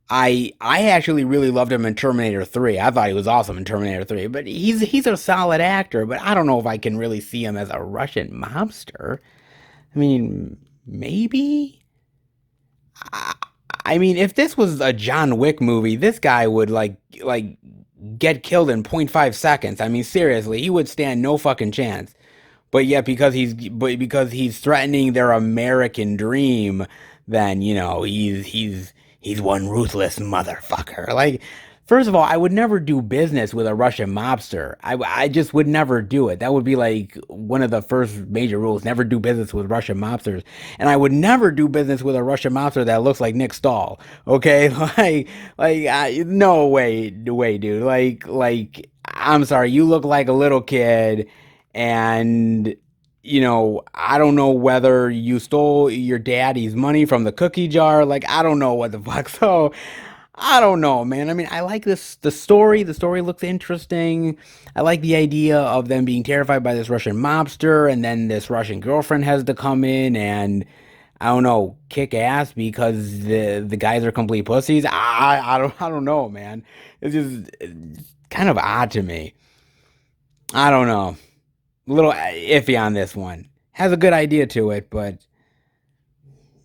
I actually really loved him in Terminator 3. I thought he was awesome in Terminator 3, but he's a solid actor, but I don't know if I can really see him as a Russian mobster. I mean, maybe. I, I mean, if this was a John Wick movie, this guy would like get killed in point five seconds. I mean, seriously, he would stand no fucking chance. But yet, because he's threatening their American dream, then he's one ruthless motherfucker. Like, first of all, I would never do business with a Russian mobster. I just would never do it. That would be like one of the first major rules: never do business with Russian mobsters. And I would never do business with a Russian mobster that looks like Nick Stahl. Okay, no way, dude. I'm sorry, you look like a little kid and I don't know whether you stole your daddy's money from the cookie jar. Like, I don't know what the fuck. So, I don't know, man. I mean, I like the story. The story looks interesting. I like the idea of them being terrified by this Russian mobster, and then this Russian girlfriend has to come in and I don't know, kick ass because the guys are complete pussies. I don't know, man. It's kind of odd to me. I don't know. A little iffy on this one. Has a good idea to it, but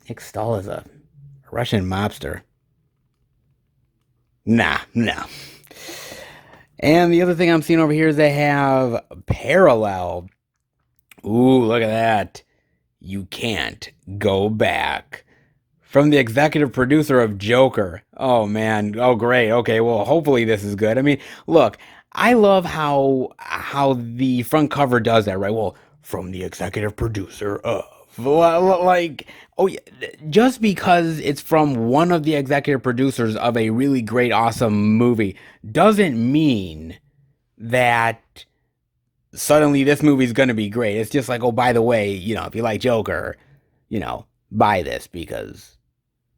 Nick Stahl is a Russian mobster. Nah, no. And the other thing I'm seeing over here is they have Parallel. Ooh, look at that. You can't go back. From the executive producer of Joker. Oh man. Oh great. Okay, well hopefully this is good. I mean, look, I love how the front cover does that, right? Well, from the executive producer of like oh yeah, just because it's from one of the executive producers of a really great awesome movie doesn't mean that suddenly this movie's gonna be great. It's just like, oh, by the way, if you like Joker, buy this because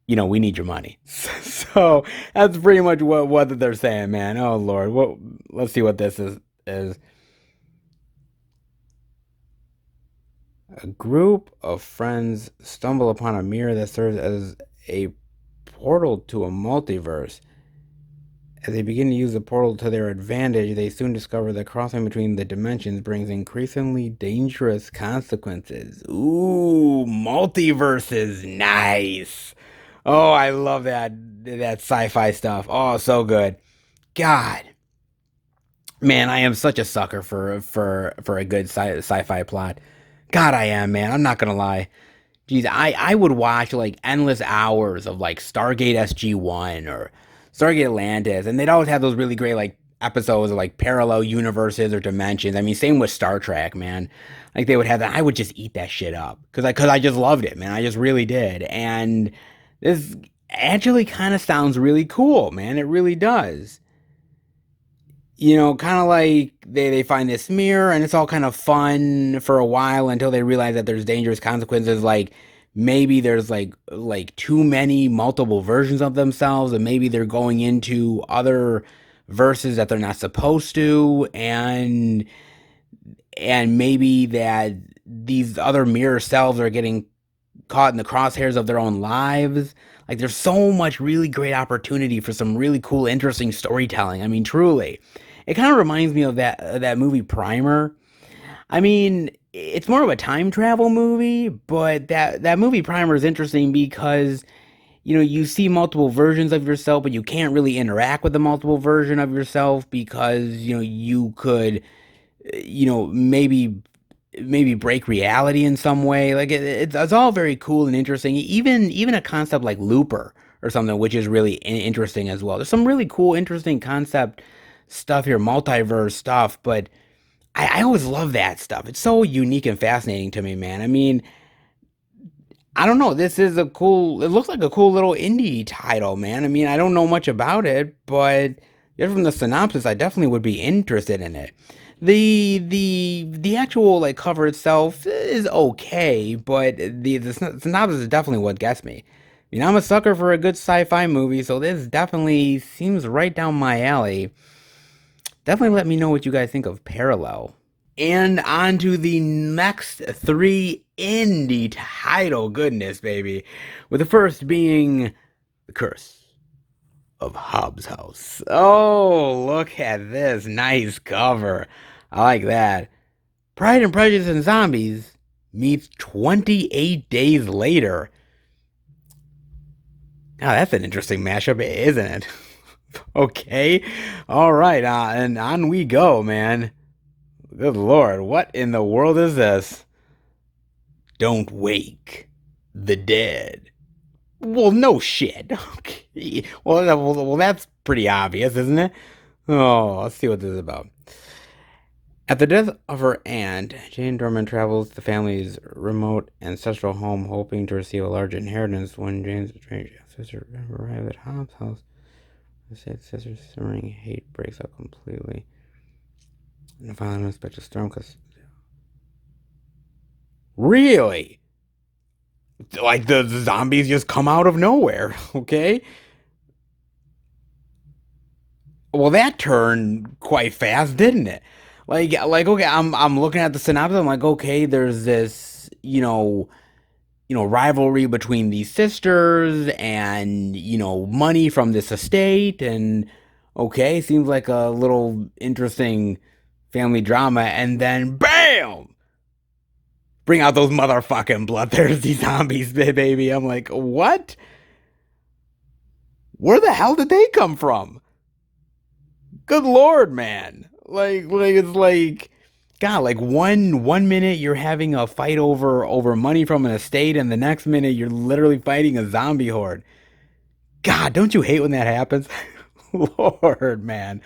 we need your money. So that's pretty much what they're saying, man. Oh Lord, let's see what this is. A group of friends stumble upon a mirror that serves as a portal to a multiverse. As they begin to use the portal to their advantage, they soon discover that crossing between the dimensions brings increasingly dangerous consequences. Ooh, multiverses, nice. Oh, I love that sci-fi stuff. Oh, so good. God, man, I am such a sucker for a good sci-fi plot. God, I am, man. I'm not gonna lie. Geez, I would watch like endless hours of like Stargate SG-1 or Stargate Atlantis, and they'd always have those really great like episodes of like parallel universes or dimensions. I mean, same with Star Trek, man. Like they would have that. I would just eat that shit up because I just loved it, man. I just really did. And this actually kind of sounds really cool, man. It really does. kind of like they find this mirror and it's all kind of fun for a while until they realize that there's dangerous consequences. Like maybe there's like too many multiple versions of themselves, and maybe they're going into other verses that they're not supposed to, and maybe that these other mirror selves are getting caught in the crosshairs of their own lives. Like there's so much really great opportunity for some really cool, interesting storytelling. I mean, truly, it kind of reminds me of that movie Primer. I mean, it's more of a time travel movie, but that movie Primer is interesting because you see multiple versions of yourself, but you can't really interact with the multiple version of yourself because you could maybe break reality in some way. Like it's all very cool and interesting. Even a concept like Looper or something, which is really interesting as well. There's some really cool, interesting concept stuff here, multiverse stuff. But I always love that stuff. It's so unique and fascinating to me, man. I mean, I don't know. This is a cool. It looks like a cool little indie title, man. I mean, I don't know much about it, but just from the synopsis, I definitely would be interested in it. The actual like cover itself is okay, but the synopsis is definitely what gets me. I mean, I'm a sucker for a good sci-fi movie, so this definitely seems right down my alley. Definitely let me know what you guys think of Parallel. And on to the next three indie title. Goodness, baby. With the first being The Curse of Hobbs House. Oh, look at this. Nice cover. I like that. Pride and Prejudice and Zombies meets 28 Days Later. Now, that's an interesting mashup, isn't it? Okay. All right. And on we go, man. Good Lord. What in the world is this? Don't wake the dead. Well, no shit. Okay. Well, that's pretty obvious, isn't it? Oh, let's see what this is about. At the death of her aunt, Jane Dorman travels to the family's remote ancestral home, hoping to receive a large inheritance. When Jane's estranged sister arrives at Hobbs' house, the said sister's simmering hate breaks out completely. And a violent unexpected storm comes. Really? Like the zombies just come out of nowhere, okay? Well, that turned quite fast, didn't it? Like okay, I'm looking at the synopsis. I'm like, okay, there's this, rivalry between these sisters, and money from this estate, and okay, seems like a little interesting family drama, and then bam, bring out those motherfucking bloodthirsty zombies, baby. I'm like, what? Where the hell did they come from? Good lord, man. Like it's like God, like one minute you're having a fight over money from an estate, and the next minute you're literally fighting a zombie horde. God, don't you hate when that happens? Lord, man.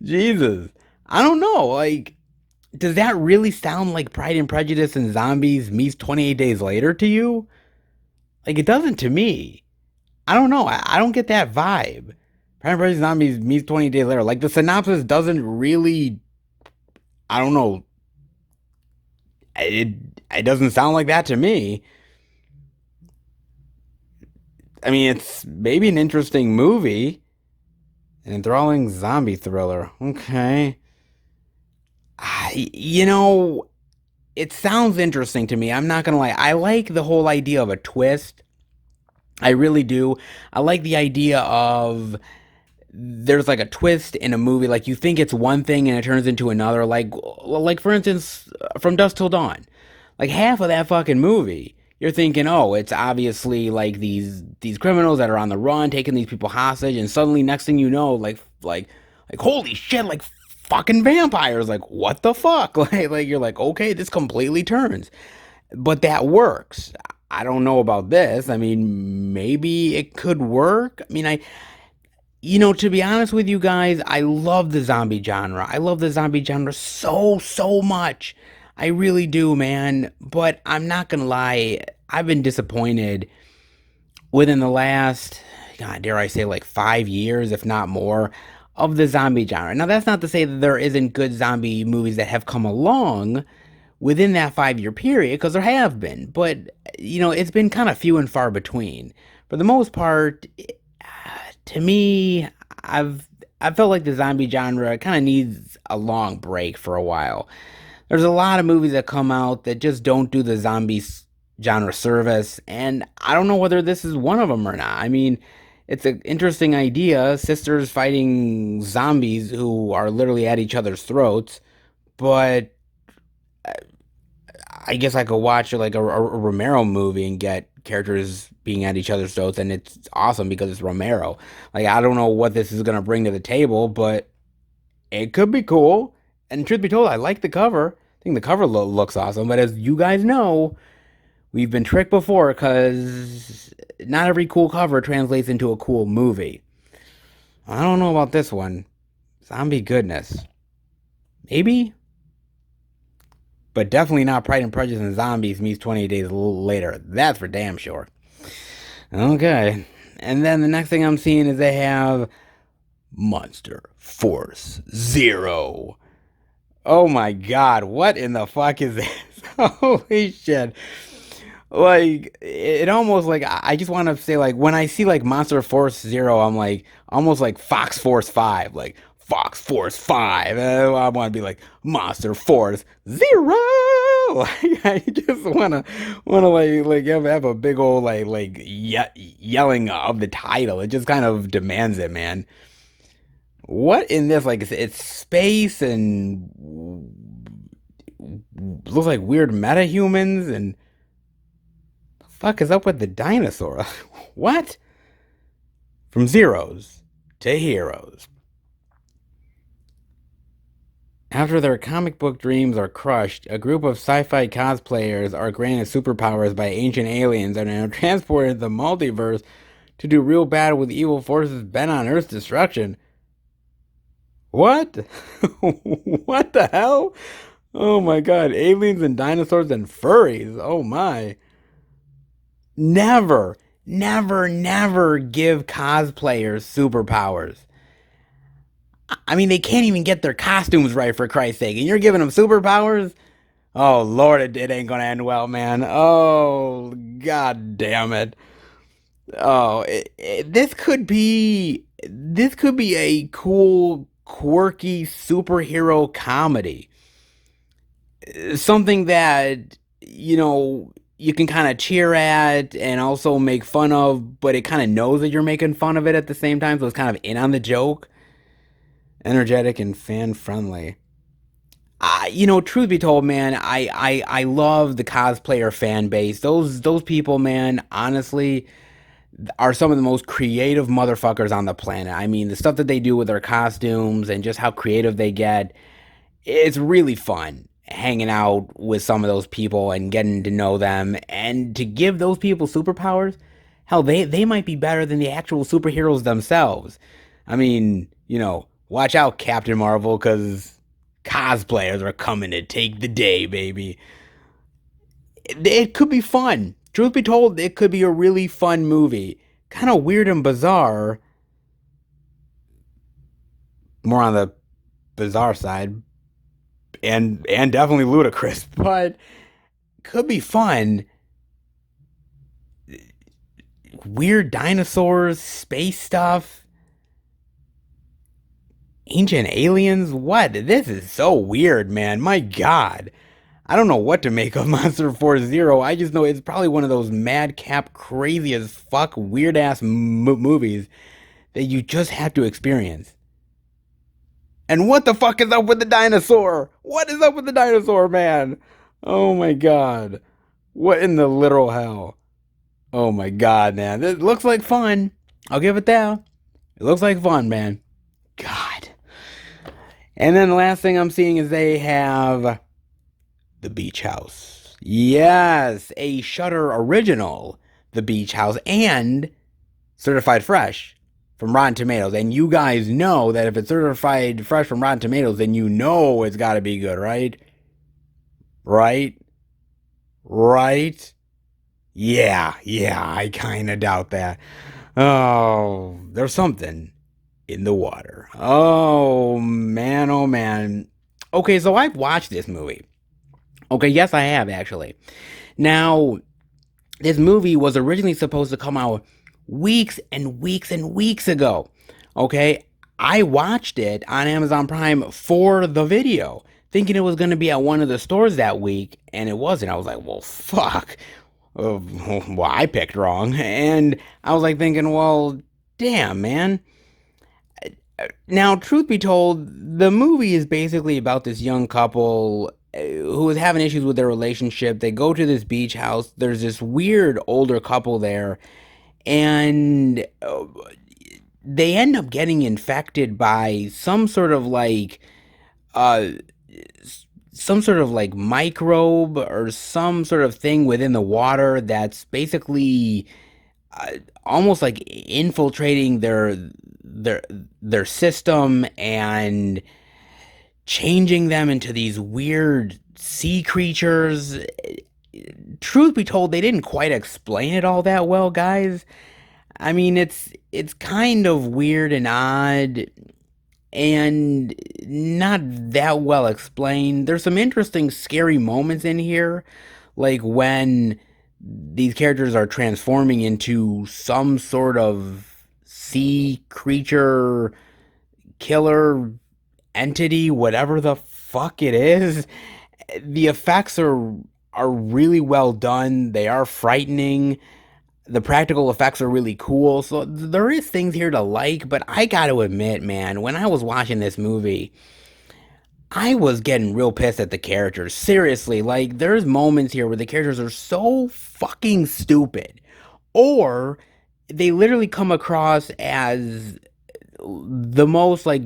Jesus. I don't know. Like, does that really sound like Pride and Prejudice and Zombies meets 28 Days Later to you? Like, it doesn't to me. I don't know. I don't get that vibe. Pride and Prejudice and Zombies meets 28 Days Later. Like, the synopsis doesn't really, I don't know. It, it doesn't sound like that to me. I mean, it's maybe an interesting movie, an enthralling zombie thriller. Okay. You know, it sounds interesting to me. I'm not gonna lie. I like the whole idea of a twist. I really do. I like the idea of there's like a twist in a movie. Like you think it's one thing and it turns into another. Like for instance, From Dusk Till Dawn. Like half of that fucking movie, you're thinking, oh, it's obviously like these criminals that are on the run, taking these people hostage, and suddenly next thing you know, like holy shit, like fucking vampires. Like what the fuck? Like you're like, okay, this completely turns. But that works. I don't know about this. I mean, maybe it could work. I mean, to be honest with you guys, I love the zombie genre. I love the zombie genre so much. I really do, man. But I'm not gonna lie, I've been disappointed within the last, God, dare I say, like 5 years, if not more, of the zombie genre. Now, that's not to say that there isn't good zombie movies that have come along within that 5 year period, because there have been, but it's been kind of few and far between. For the most part, to me, I felt like the zombie genre kind of needs a long break for a while. There's a lot of movies that come out that just don't do the zombie genre service, and I don't know whether this is one of them or not. I mean, it's an interesting idea, sisters fighting zombies who are literally at each other's throats, but I guess I could watch like a Romero movie and get characters being at each other's throats, and it's awesome because it's Romero. Like, I don't know what this is gonna bring to the table, but it could be cool. And truth be told, I like the cover. I think the cover looks awesome. But as you guys know, we've been tricked before, because not every cool cover translates into a cool movie. I don't know about this one. Zombie goodness. Maybe? But definitely not Pride and Prejudice and Zombies meets 28 Days Later. That's for damn sure. Okay. And then the next thing I'm seeing is they have Monster Force Zero. Oh my god, what in the fuck is this? Holy shit. Like, it almost, like, I just want to say, like, when I see like Monster Force Zero, I'm like almost like Fox Force 5, like Fox Force 5. I want to be like Monster Force Zero. Like, I just wanna like have a big old yelling of the title. It just kind of demands it, man. What in this, like, it's space and looks like weird meta-humans, and the fuck is up with the dinosaur? What? From zeros to heroes. After their comic book dreams are crushed, a group of sci-fi cosplayers are granted superpowers by ancient aliens and are transported to the multiverse to do real battle with evil forces bent on Earth's destruction. What? What the hell? Oh my god, aliens and dinosaurs and furries. Oh my. Never, never give cosplayers superpowers. I mean, they can't even get their costumes right, for Christ's sake, and you're giving them superpowers? Oh Lord, it ain't gonna end well, man. Oh, god damn it. Oh, this could be a cool, quirky superhero comedy. Something that, you can kind of cheer at and also make fun of, but it kind of knows that you're making fun of it at the same time, so it's kind of in on the joke. Energetic and fan friendly. Truth be told, man, I love the cosplayer fan base. Those people, man, honestly, are some of the most creative motherfuckers on the planet. I mean, the stuff that they do with their costumes and just how creative they get, it's really fun hanging out with some of those people and getting to know them, and to give those people superpowers. Hell, they might be better than the actual superheroes themselves. I mean, watch out, Captain Marvel, because cosplayers are coming to take the day, baby. It could be fun. Truth be told, it could be a really fun movie. Kind of weird and bizarre. More on the bizarre side. And definitely ludicrous. But could be fun. Weird dinosaurs, space stuff, ancient aliens. What? This is so weird, man. My god. I don't know what to make of Monster Force Zero. I just know it's probably one of those madcap, crazy as fuck, weird ass movies that you just have to experience. And what the fuck is up with the dinosaur? What is up with the dinosaur, man? Oh my god. What in the literal hell? Oh my god, man. This looks like fun. I'll give it that. It looks like fun, man. God. And then the last thing I'm seeing is they have The Beach House. Yes, a Shudder original, The Beach House, and certified fresh from Rotten Tomatoes. And you guys know that if it's certified fresh from Rotten Tomatoes, then you know it's got to be good, right? Right? Right? Yeah, I kind of doubt that. Oh, there's something in the water. Oh man, oh man. Okay, so I've watched this movie. Okay, yes, I have actually. Now, this movie was originally supposed to come out weeks and weeks and weeks ago. Okay, I watched it on Amazon Prime for the video, thinking it was going to be at one of the stores that week, and it wasn't. I was like, well, fuck. Well, I picked wrong. And I was like thinking, well, damn, man. Now, truth be told, the movie is basically about this young couple who is having issues with their relationship. They go to this beach house. There's this weird older couple there, and they end up getting infected by uh some sort of like microbe or some sort of thing within the water that's basically uh, almost like infiltrating their their system and changing them into these weird sea creatures. Truth be told, they didn't quite explain it all that well, guys. I mean, it's kind of weird and odd and not that well explained. There's some interesting scary moments in here, like when these characters are transforming into some sort of sea creature, killer entity, whatever the fuck it is. The effects are really well done. They are frightening. The practical effects are really cool. So there is things here to like, but I got to admit, man, when I was watching this movie, I was getting real pissed at the characters. Seriously, like there's moments here where the characters are so fucking stupid, or they literally come across as the most like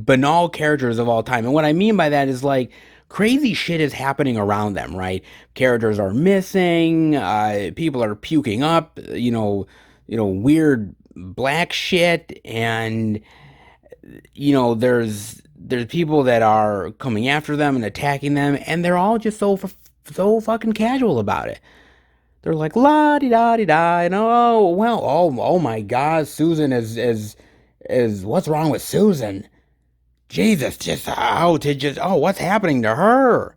banal characters of all time. And what I mean by that is like crazy shit is happening around them, right? Characters are missing, people are puking up, weird black shit, and there's people that are coming after them and attacking them, and they're all just so fucking casual about it. They're like la di da di da, and oh well, oh my God, Susan is what's wrong with Susan? Jesus, what's happening to her?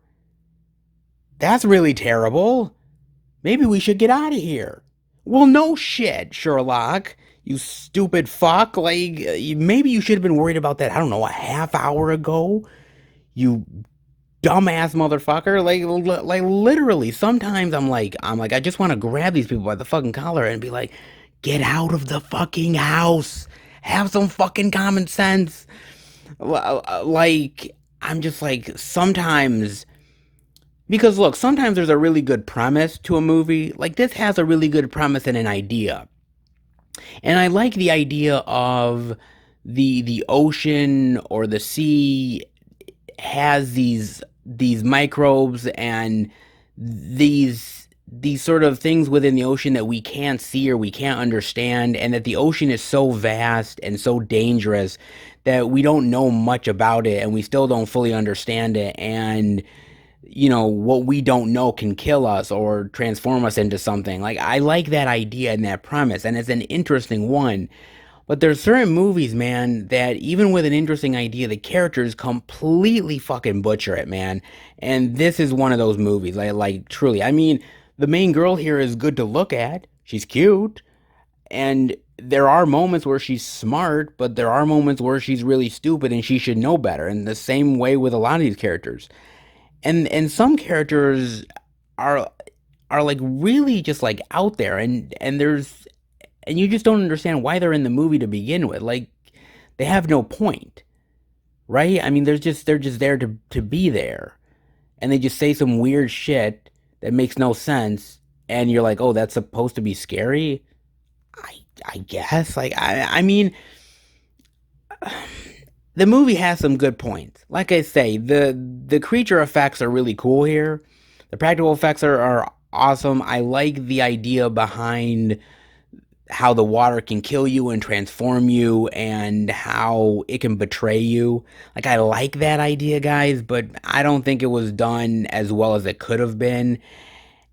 That's really terrible. Maybe we should get out of here. Well, no shit, Sherlock. You stupid fuck. Like, maybe you should have been worried about that, I don't know, a half hour ago? You dumbass motherfucker. Like literally, sometimes I'm like, I just want to grab these people by the fucking collar and be like, get out of the fucking house. Have some fucking common sense. Like, I'm just like, sometimes, because look, sometimes there's a really good premise to a movie. Like, this has a really good premise and an idea. And I like the idea of the ocean or the sea has these microbes and these sort of things within the ocean that we can't see or we can't understand, and that the ocean is so vast and so dangerous that we don't know much about it and we still don't fully understand it, and what we don't know can kill us or transform us into something. Like, I like that idea and that premise, and it's an interesting one. But there's certain movies, man, that even with an interesting idea, the characters completely fucking butcher it, man. And this is one of those movies. Like truly. I mean, the main girl here is good to look at. She's cute. And there are moments where she's smart, but there are moments where she's really stupid and she should know better. And the same way with a lot of these characters. And some characters are like really just like out there, and you just don't understand why they're in the movie to begin with. Like, they have no point, right? I mean, they're just there to be there, and they just say some weird shit that makes no sense, and you're like, oh, that's supposed to be scary. I guess. Like, I mean, the movie has some good points. Like I say, the creature effects are really cool here. The practical effects are awesome. I like the idea behind how the water can kill you and transform you and how it can betray you. Like, I like that idea, guys, but I don't think it was done as well as it could have been.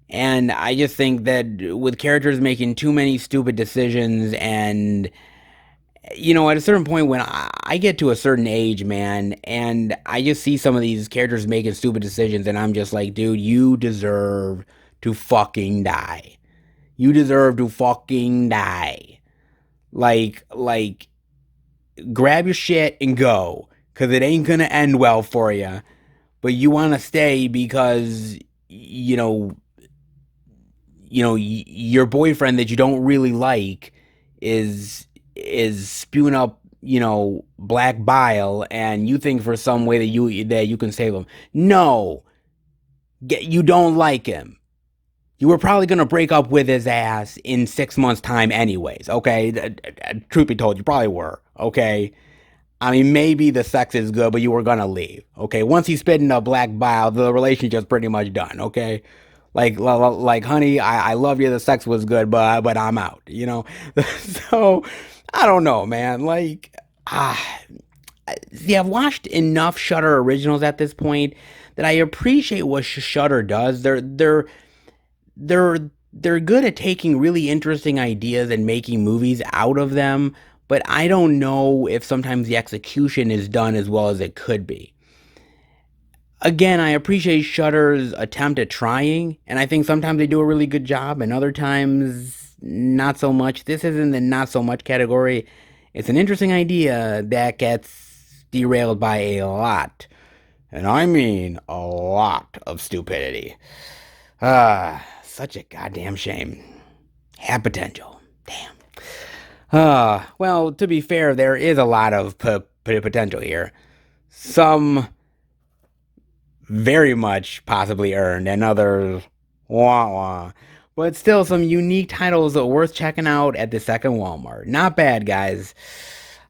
And I just think that with characters making too many stupid decisions At a certain point when I get to a certain age, man, and I just see some of these characters making stupid decisions, and I'm just like, dude, you deserve to fucking die. You deserve to fucking die. Like, grab your shit and go, cause it ain't gonna end well for you. But you want to stay because your boyfriend that you don't really like is spewing up black bile, and you think for some way that you can save him. No, you don't like him. You were probably gonna break up with his ass in 6 months time anyways. Okay, truth be told, you probably were. Okay, I mean, maybe the sex is good, but you were gonna leave. Okay, once he's spitting up black bile, the relationship's pretty much done. Okay, like, honey, I love you. The sex was good, but I'm out. So I don't know, man. Like, see, I've watched enough Shutter originals at this point that I appreciate what Shutter does. They're they're good at taking really interesting ideas and making movies out of them, but I don't know if sometimes the execution is done as well as it could be. Again, I appreciate Shudder's attempt at trying, and I think sometimes they do a really good job, and other times not so much. This isn't the not so much category. It's an interesting idea that gets derailed by a lot, and I mean a lot of stupidity. Such a goddamn shame. Had potential. Damn. Well, to be fair, there is a lot of potential here. Some very much possibly earned, and others wah wah. But still, some unique titles that are worth checking out at the second Walmart. Not bad, guys.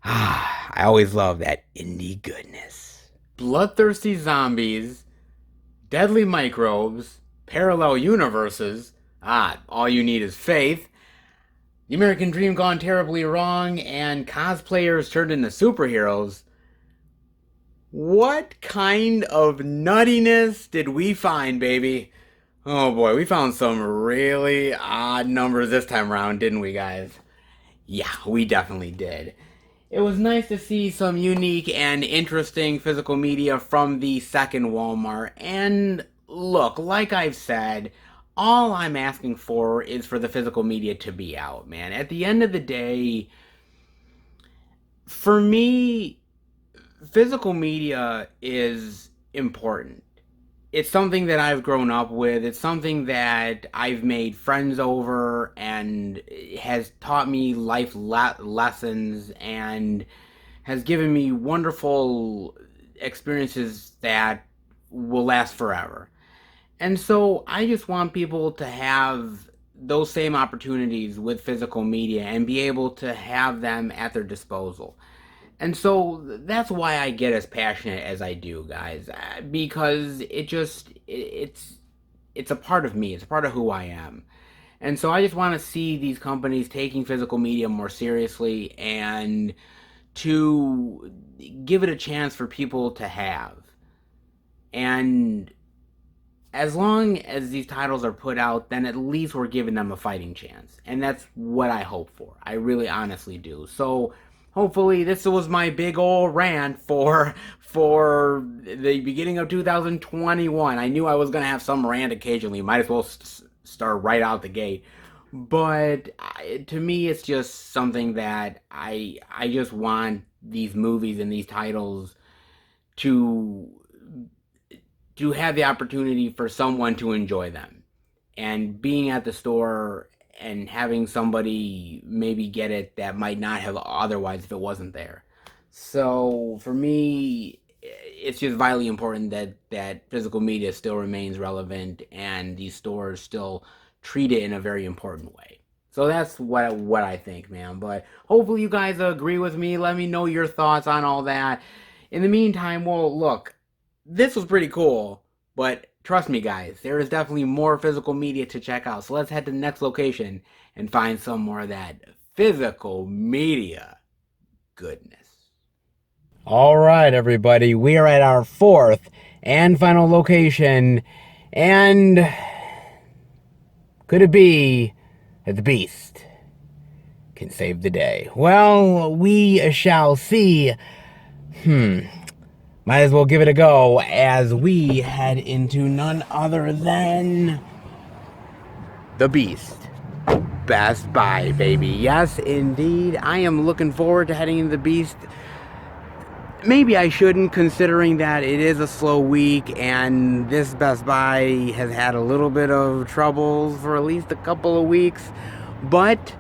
I always love that indie goodness. Bloodthirsty zombies, deadly microbes, parallel universes. All you need is faith. The American dream gone terribly wrong, and cosplayers turned into superheroes. What kind of nuttiness did we find, baby? Oh boy, we found some really odd numbers this time around, didn't we, guys? Yeah, we definitely did. It was nice to see some unique and interesting physical media from the second Walmart. And look, like I've said, all I'm asking for is for the physical media to be out, man. At the end of the day, for me, physical media is important. It's something that I've grown up with. It's something that I've made friends over and has taught me life lessons and has given me wonderful experiences that will last forever. And so I just want people to have those same opportunities with physical media and be able to have them at their disposal. And so that's why I get as passionate as I do, guys, because it's a part of me. It's a part of who I am. And so I just want to see these companies taking physical media more seriously and to give it a chance for people to have. And as long as these titles are put out, then at least we're giving them a fighting chance. And that's what I hope for. I really honestly do. So hopefully this was my big old rant for the beginning of 2021. I knew I was going to have some rant occasionally. Might as well start right out the gate. But to me, it's just something that I just want these movies and these titles to have the opportunity for someone to enjoy them. And being at the store and having somebody maybe get it that might not have otherwise if it wasn't there. So for me, it's just vitally important that physical media still remains relevant and these stores still treat it in a very important way. So that's what I think, man. But hopefully you guys agree with me. Let me know your thoughts on all that. In the meantime, well, look, this was pretty cool, but trust me, guys, there is definitely more physical media to check out. So let's head to the next location and find some more of that physical media goodness. All right, everybody, we are at our fourth and final location, and could it be that the beast can save the day. Well, we shall see. Might as well give it a go as we head into none other than the Beast. Best Buy, baby. Yes, indeed. I am looking forward to heading into the Beast. Maybe I shouldn't, considering that it is a slow week and this Best Buy has had a little bit of troubles for at least a couple of weeks. But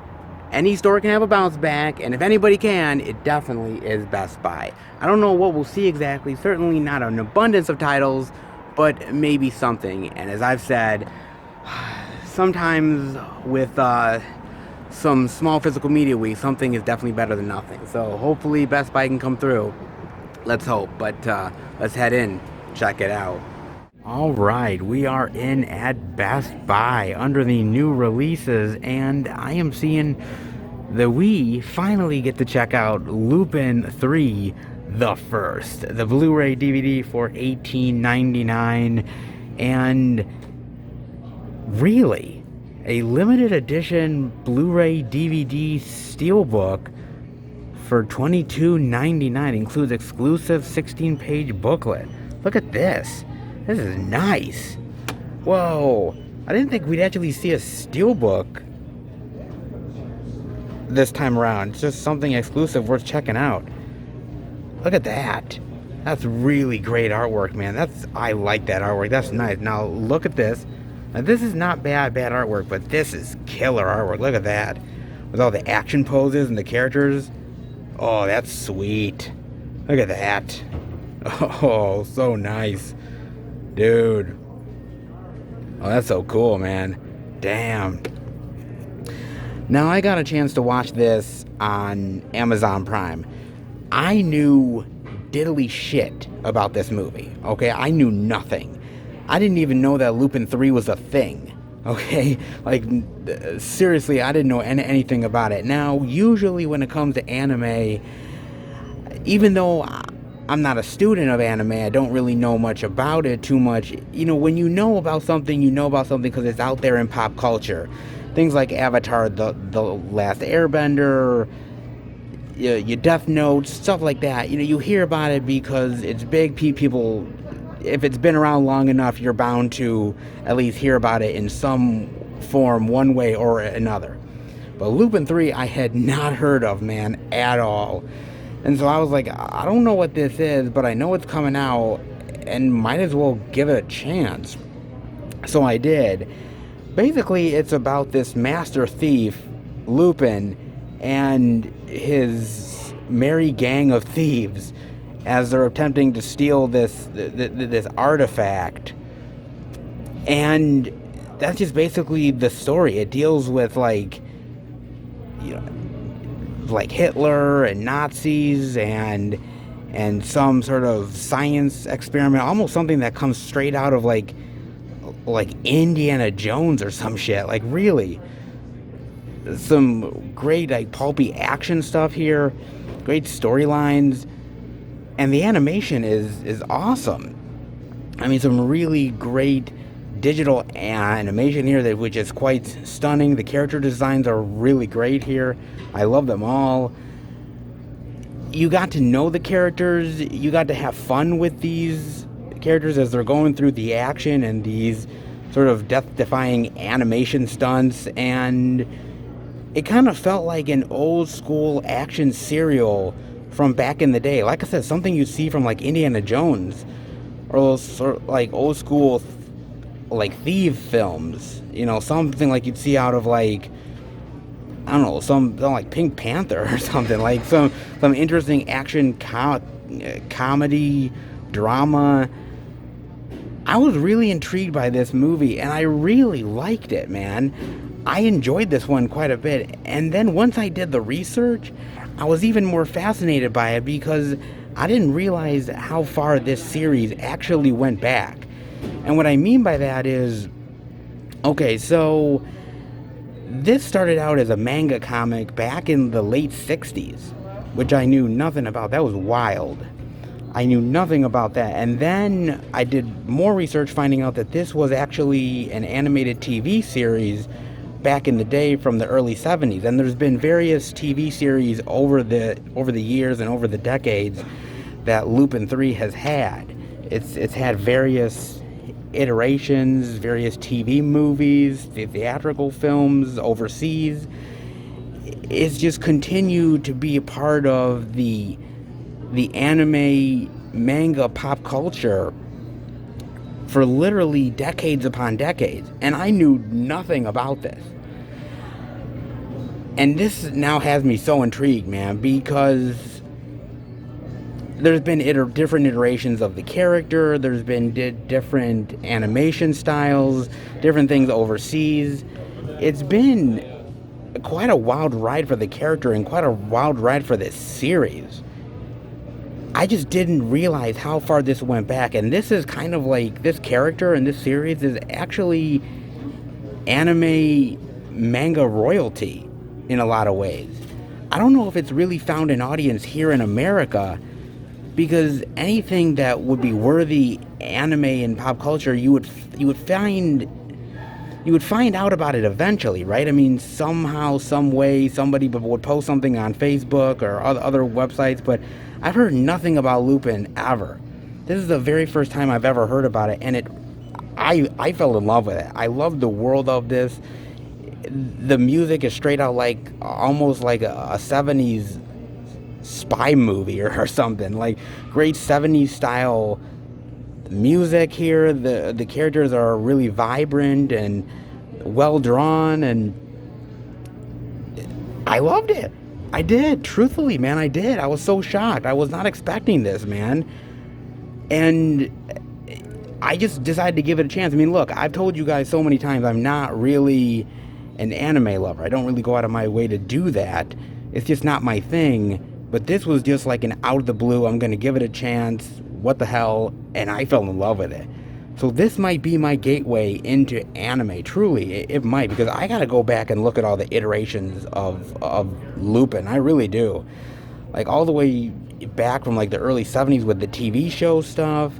any store can have a bounce back, and if anybody can, it definitely is Best Buy. I don't know what we'll see exactly. Certainly not an abundance of titles, but maybe something. And as I've said, sometimes with some small physical media weeks, something is definitely better than nothing. So hopefully Best Buy can come through. Let's hope. But let's head in, check it out. All right, we are in at Best Buy under the new releases, and I am seeing that we finally get to check out Lupin 3 the First, the Blu-ray DVD for $18.99, and really, a limited edition Blu-ray DVD steelbook for $22.99 includes exclusive 16-page booklet. Look at this. This is nice. Whoa. I didn't think we'd actually see a steelbook this time around. It's just something exclusive worth checking out. Look at that. That's really great artwork, man. I like that artwork. That's nice. Now look at this. Now this is not bad artwork, but this is killer artwork. Look at that. With all the action poses and the characters. Oh, that's sweet. Look at that. Oh, so nice. Dude. Oh, that's so cool, man. Damn. Now, I got a chance to watch this on Amazon Prime. I knew diddly shit about this movie, okay? I knew nothing. I didn't even know that Lupin 3 was a thing, okay? Like, seriously, I didn't know anything about it. Now, usually when it comes to anime, even though I'm not a student of anime, I don't really know much about it too much. You know, when you know about something because it's out there in pop culture. Things like Avatar, the Last Airbender, your Death Note, stuff like that. You know, you hear about it because it's big. People, if it's been around long enough, you're bound to at least hear about it in some form, one way or another. But Lupin 3, I had not heard of, man, at all. And so I was like, I don't know what this is, but I know it's coming out and might as well give it a chance. So I did. Basically, it's about this master thief, Lupin, and his merry gang of thieves as they're attempting to steal this artifact. And that's just basically the story. It deals with, like, you know, like Hitler and Nazis and some sort of science experiment, almost something that comes straight out of like Indiana Jones or some shit. Like, really, some great like pulpy action stuff here, great storylines, and the animation is awesome. I mean, some really great digital animation here which is quite stunning. The character designs are really great here. I love them all. You got to know the characters. You got to have fun with these characters as they're going through the action and these sort of death-defying animation stunts. And it kind of felt like an old school action serial from back in the day. Like I said, something you see from like Indiana Jones or those sort of like old school like thief films, you know, something like you'd see out of like, I don't know, some like Pink Panther or something, like some interesting action comedy drama. I was really intrigued by this movie and I really liked it, man. I enjoyed this one quite a bit. And then once I did the research, I was even more fascinated by it because I didn't realize how far this series actually went back. And what I mean by that is, okay, so this started out as a manga comic back in the late 60s, which I knew nothing about. That was wild. I knew nothing about that. And then I did more research finding out that this was actually an animated TV series back in the day from the early 70s, and there's been various TV series over the years and over the decades that Lupin 3 has had. It's had various iterations, various TV movies, theatrical films overseas. It's just continued to be a part of the anime manga pop culture for literally decades upon decades, and I knew nothing about this. And this now has me so intrigued, man, because there's been different iterations of the character, there's been different animation styles, different things overseas. It's been quite a wild ride for the character and quite a wild ride for this series. I just didn't realize how far this went back, and this is kind of like, this character in this series is actually anime manga royalty in a lot of ways. I don't know if it's really found an audience here in America, because anything that would be worthy anime and pop culture, you would find out about it eventually, right? I mean, somehow, some way, somebody would post something on Facebook or other websites, but I've heard nothing about Lupin ever. This is the very first time I've ever heard about it, and I fell in love with it. I love the world of this. The music is straight out like, almost like a 70s spy movie or something. Like, great 70s style music here. The characters are really vibrant and well drawn, and I loved it. I did. Truthfully, man, I did. I was so shocked. I was not expecting this, man. And I just decided to give it a chance. I mean, look, I've told you guys so many times I'm not really an anime lover. I don't really go out of my way to do that. It's just not my thing. But this was just like an out of the blue, I'm going to give it a chance, what the hell, and I fell in love with it. So this might be my gateway into anime. Truly, it might, because I got to go back and look at all the iterations of Lupin. I really do. Like, all the way back from like the early 70s with the TV show stuff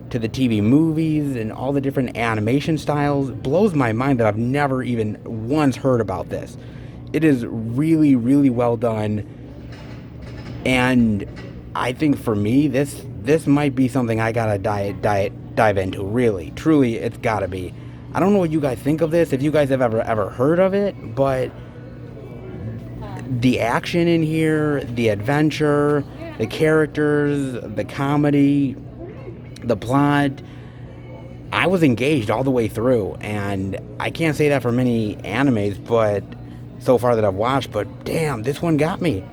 to the TV movies and all the different animation styles. Blows my mind that I've never even once heard about this. It is really, really well done. And I think for me, this might be something I gotta dive into. Really, truly, it's gotta be. I don't know what you guys think of this, if you guys have ever heard of it, but the action in here, the adventure, the characters, the comedy, the plot, I was engaged all the way through. And I can't say that for many animes, but so far that I've watched. But damn, this one got me.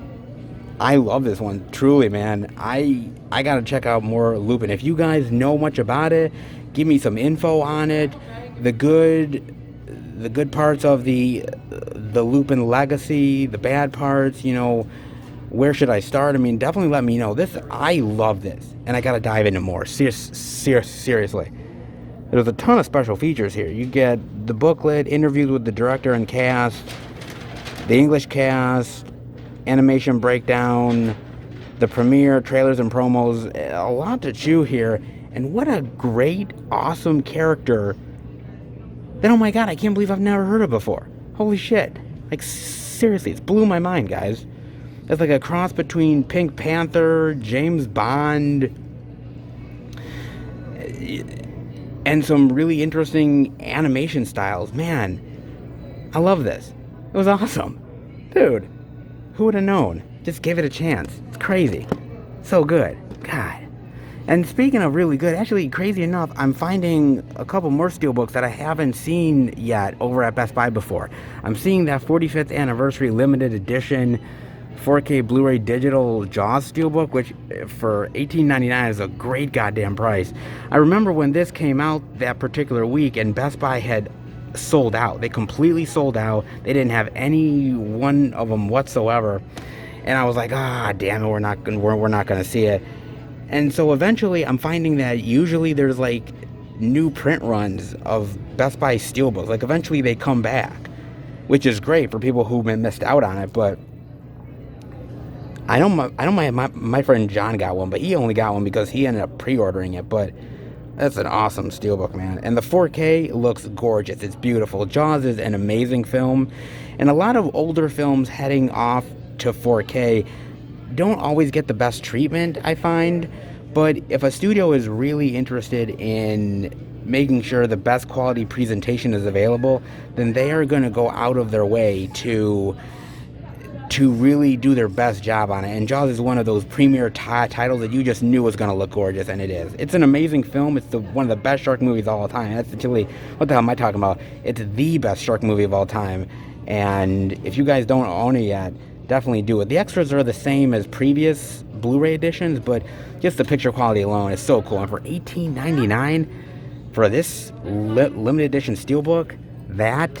I love this one, truly, man. I gotta check out more Lupin. If you guys know much about it, give me some info on it. The good parts of the Lupin legacy, the bad parts, you know, where should I start? I mean, definitely let me know. I love this, and I gotta dive into more. Seriously. There's a ton of special features here. You get the booklet, interviews with the director and cast, the English cast, animation breakdown, the premiere, trailers and promos. A lot to chew here. And what a great, awesome character that, oh my god, I can't believe I've never heard of before. Holy shit. Like, seriously, it's blew my mind, guys. It's like a cross between Pink Panther, James Bond, and some really interesting animation styles. Man, I love this. It was awesome. Dude, who would have known? Just give it a chance. It's crazy. So good. God. And speaking of really good, actually, crazy enough, I'm finding a couple more steelbooks that I haven't seen yet over at Best Buy before. I'm seeing that 45th anniversary limited edition 4K Blu-ray digital Jaws steelbook, which for $18.99 is a great goddamn price. I remember when this came out that particular week, and Best Buy had sold out. They completely sold out. They didn't have any one of them whatsoever. And I was like, damn it, we're not gonna see it. And so eventually I'm finding that usually there's like new print runs of Best Buy steelbooks. Like, eventually they come back, which is great for people who missed out on it. But I know my friend John got one, but he only got one because he ended up pre-ordering it. But That's an awesome steelbook, man. And the 4K looks gorgeous. It's beautiful. Jaws is an amazing film. And a lot of older films heading off to 4K don't always get the best treatment, I find. But if a studio is really interested in making sure the best quality presentation is available, then they are going to go out of their way to really do their best job on it. And Jaws is one of those premier titles that you just knew was going to look gorgeous, and it is. It's an amazing film. It's one of the best shark movies of all time. That's actually, what the hell am I talking about? It's the best shark movie of all time. And if you guys don't own it yet, definitely do it. The extras are the same as previous Blu-ray editions, but just the picture quality alone is so cool. And for $18.99 for this limited edition steelbook, that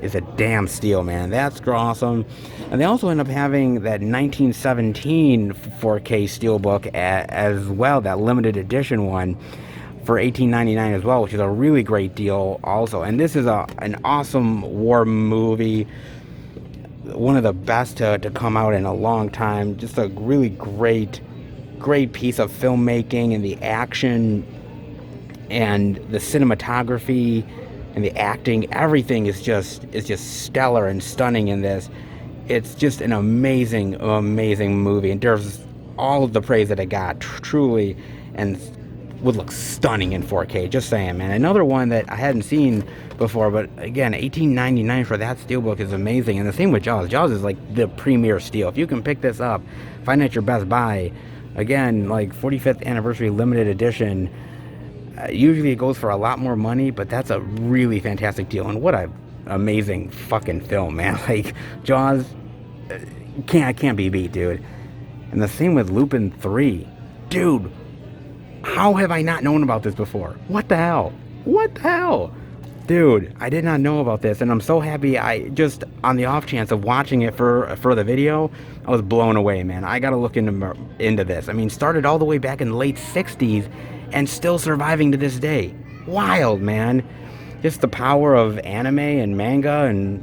is a damn steal, man. That's awesome. And they also end up having that 1917 4K steelbook as well, that limited edition one, for $18.99 as well, which is a really great deal also. And this is an awesome war movie, one of the best to come out in a long time. Just a really great piece of filmmaking, and the action and the cinematography and the acting, everything is just stellar and stunning in this. It's just an amazing movie, and deserves all of the praise that it got, truly, and would look stunning in 4K. Just saying, man. Another one that I hadn't seen before, but again, $18.99 for that steelbook is amazing. And the same with Jaws. Jaws is like the premier steal. If you can pick this up, find it at your Best Buy. Again, like 45th anniversary limited edition. Usually it goes for a lot more money, but that's a really fantastic deal. And what a amazing fucking film, man. Like, Jaws can't be beat, dude. And the same with Lupin 3. Dude, how have I not known about this before? What the hell? Dude, I did not know about this, and I'm so happy. I just, on the off chance of watching it for the video, I was blown away, man. I gotta look into this. I mean, started all the way back in the late 60s, and still surviving to this day. Wild, man. Just the power of anime and manga, and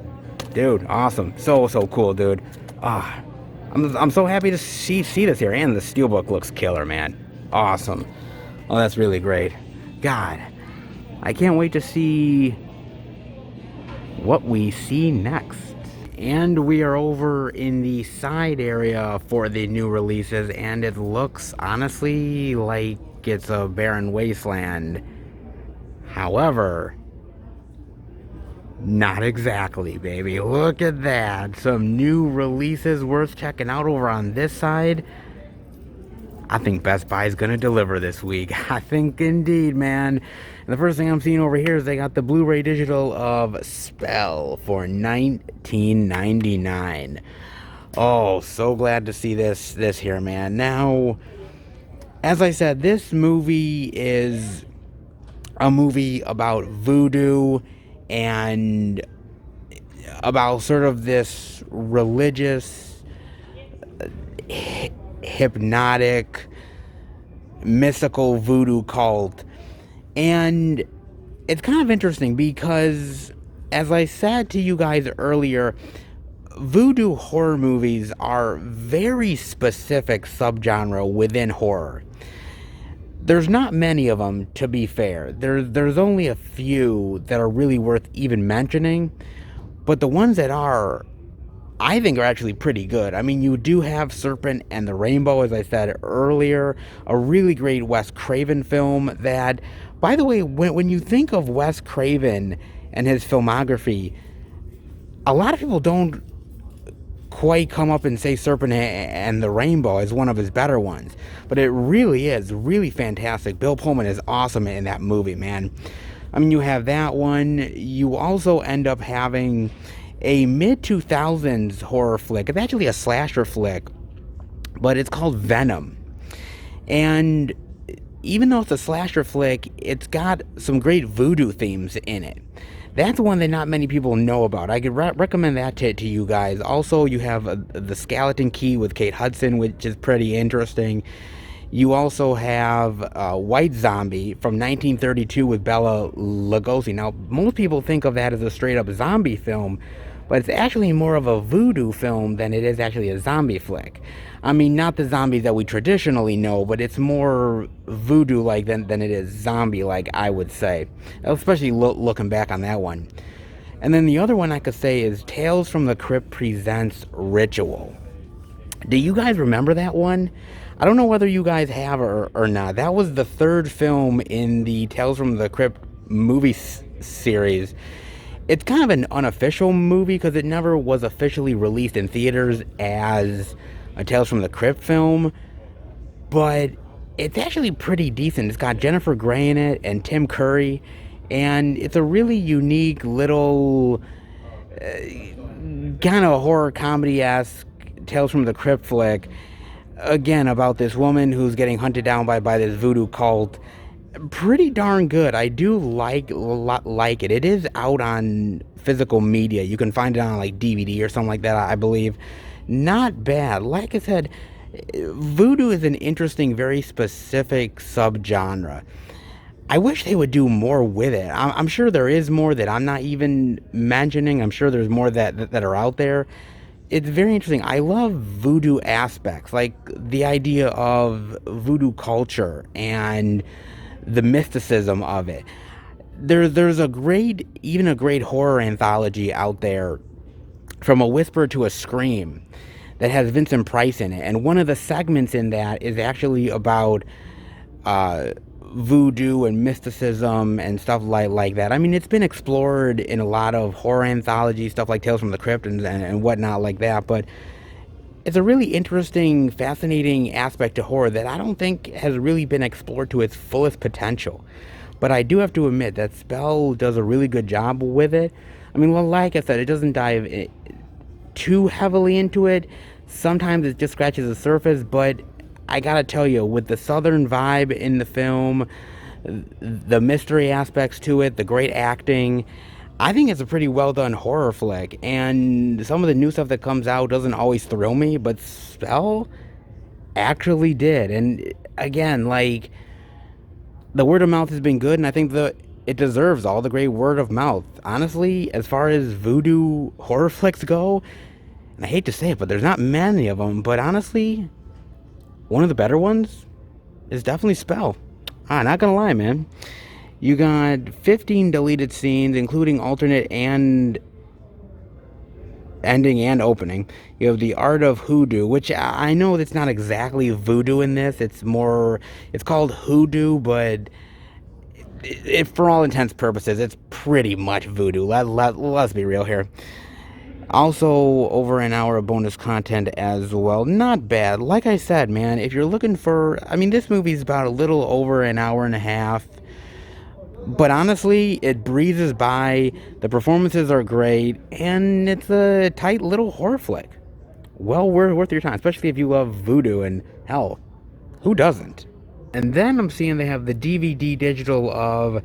dude, awesome. So cool, dude. I'm so happy to see this here, and the steelbook looks killer, man. Awesome. Oh, that's really great. God, I can't wait to see what we see next. And we are over in the side area for the new releases, and it looks honestly like it's a barren wasteland. However, not exactly, baby. Look at that. Some new releases worth checking out over on this side. I think Best Buy is going to deliver this week. I think indeed, man. And the first thing I'm seeing over here is they got the Blu-ray digital of Spell for $19.99. Oh, so glad to see this here, man. Now, as I said, this movie is a movie about voodoo and about sort of this religious, hypnotic, mystical voodoo cult. And it's kind of interesting because, as I said to you guys earlier, voodoo horror movies are very specific subgenre within horror. There's not many of them, to be fair. There's only a few that are really worth even mentioning, but the ones that are, I think, are actually pretty good. I mean, you do have Serpent and the Rainbow, as I said earlier, a really great Wes Craven film that, by the way, when you think of Wes Craven and his filmography, a lot of people don't quite come up and say Serpent and the Rainbow is one of his better ones, but it really is really fantastic. Bill Pullman is awesome in that movie, man. I mean, you have that one. You also end up having a mid-2000s horror flick. It's actually a slasher flick, but it's called Venom. And even though it's a slasher flick, it's got some great voodoo themes in it. That's one that not many people know about. I could recommend that to you guys. Also, you have The Skeleton Key with Kate Hudson, which is pretty interesting. You also have White Zombie from 1932 with Bela Lugosi. Now, most people think of that as a straight-up zombie film, but it's actually more of a voodoo film than it is actually a zombie flick. I mean, not the zombies that we traditionally know, but it's more voodoo-like than it is zombie-like, I would say. Especially looking back on that one. And then the other one I could say is Tales from the Crypt Presents Ritual. Do you guys remember that one? I don't know whether you guys have or not. That was the third film in the Tales from the Crypt movie series. It's kind of an unofficial movie because it never was officially released in theaters as a Tales from the Crypt film, but it's actually pretty decent. It's got Jennifer Grey in it and Tim Curry, and it's a really unique little kind of horror comedy-esque Tales from the Crypt flick, again, about this woman who's getting hunted down by this voodoo cult. Pretty darn good. I do like it. It is out on physical media. You can find it on like DVD or something like that, I believe. Not bad. Like I said, voodoo is an interesting, very specific subgenre. I wish they would do more with it. I'm sure there is more that I'm not even mentioning. I'm sure there's more that are out there. It's very interesting. I love voodoo aspects, like the idea of voodoo culture and the mysticism of it. There's a great horror anthology out there, From a Whisper to a Scream, that has Vincent Price in it, and one of the segments in that is actually about voodoo and mysticism and stuff like that. I mean, it's been explored in a lot of horror anthology stuff like Tales from the Crypt and whatnot like that, but it's a really interesting, fascinating aspect to horror that I don't think has really been explored to its fullest potential. But I do have to admit that Spell does a really good job with it. I mean, well, like I said, it doesn't dive too heavily into it. Sometimes it just scratches the surface, but I gotta tell you, with the southern vibe in the film, the mystery aspects to it, the great acting, I think it's a pretty well done horror flick. And some of the new stuff that comes out doesn't always thrill me, but Spell actually did. And again, like, the word of mouth has been good, and I think it deserves all the great word of mouth. Honestly, as far as voodoo horror flicks go, and I hate to say it, but there's not many of them, but honestly, one of the better ones is definitely Spell. Not gonna lie, man. You got 15 deleted scenes, including alternate and ending and opening. You have the art of hoodoo, which I know that's not exactly voodoo in this. It's called hoodoo, but for all intents and purposes, it's pretty much voodoo. Let's be real here. Also, over an hour of bonus content as well. Not bad. Like I said, man, if you're looking for... I mean, this movie's about a little over an hour and a half. But honestly, it breezes by. The performances are great. And it's a tight little horror flick. Well worth your time. Especially if you love voodoo. And hell, who doesn't? And then I'm seeing they have the DVD digital of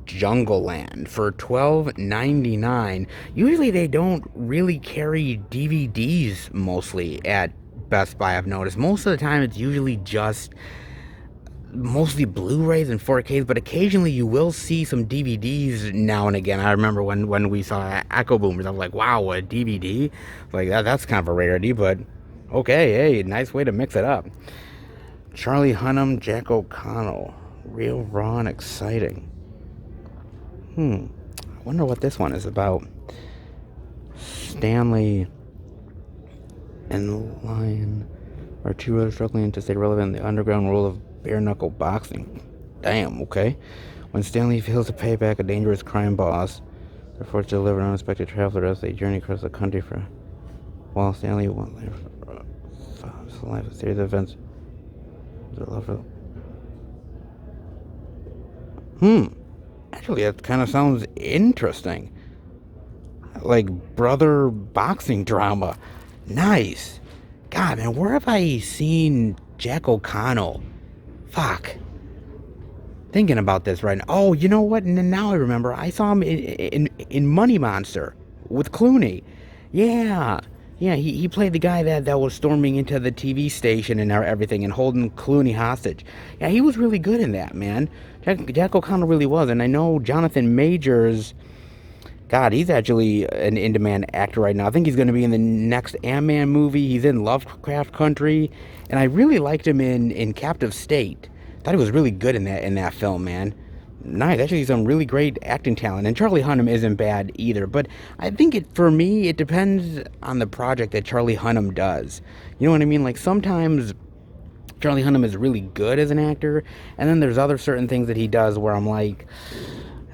Jungleland for $12.99. Usually they don't really carry DVDs mostly at Best Buy, I've noticed. Most of the time it's usually just mostly Blu-rays and 4Ks, but occasionally you will see some DVDs now and again. I remember when we saw Echo Boomers, I was like, wow, a DVD? Like, that's kind of a rarity, but okay, hey, nice way to mix it up. Charlie Hunnam, Jack O'Connell. Real, raw, and exciting. I wonder what this one is about. Stanley and Lion are two brothers struggling to stay relevant in the underground world of bare-knuckle boxing. Damn, okay. When Stanley fails to pay back a dangerous crime boss, they're forced to deliver an unexpected traveler as they journey across the country while Stanley won't life a series of events. Actually, that kind of sounds interesting. Like brother boxing drama. Nice. God, man, where have I seen Jack O'Connell? Fuck. Thinking about this right now. Oh, you know what? Now I remember. I saw him in Money Monster with Clooney. Yeah. Yeah, he played the guy that was storming into the TV station and everything and holding Clooney hostage. Yeah, he was really good in that, man. Jack O'Connell really was. And I know Jonathan Majors God, he's actually an in-demand actor right now. I think he's going to be in the next Ant-Man movie. He's in Lovecraft Country, and I really liked him in Captive State. Thought he was really good in that film, man. Nice, actually, some really great acting talent. And Charlie Hunnam isn't bad either. But I think for me, it depends on the project that Charlie Hunnam does. You know what I mean? Like sometimes Charlie Hunnam is really good as an actor, and then there's other certain things that he does where I'm like,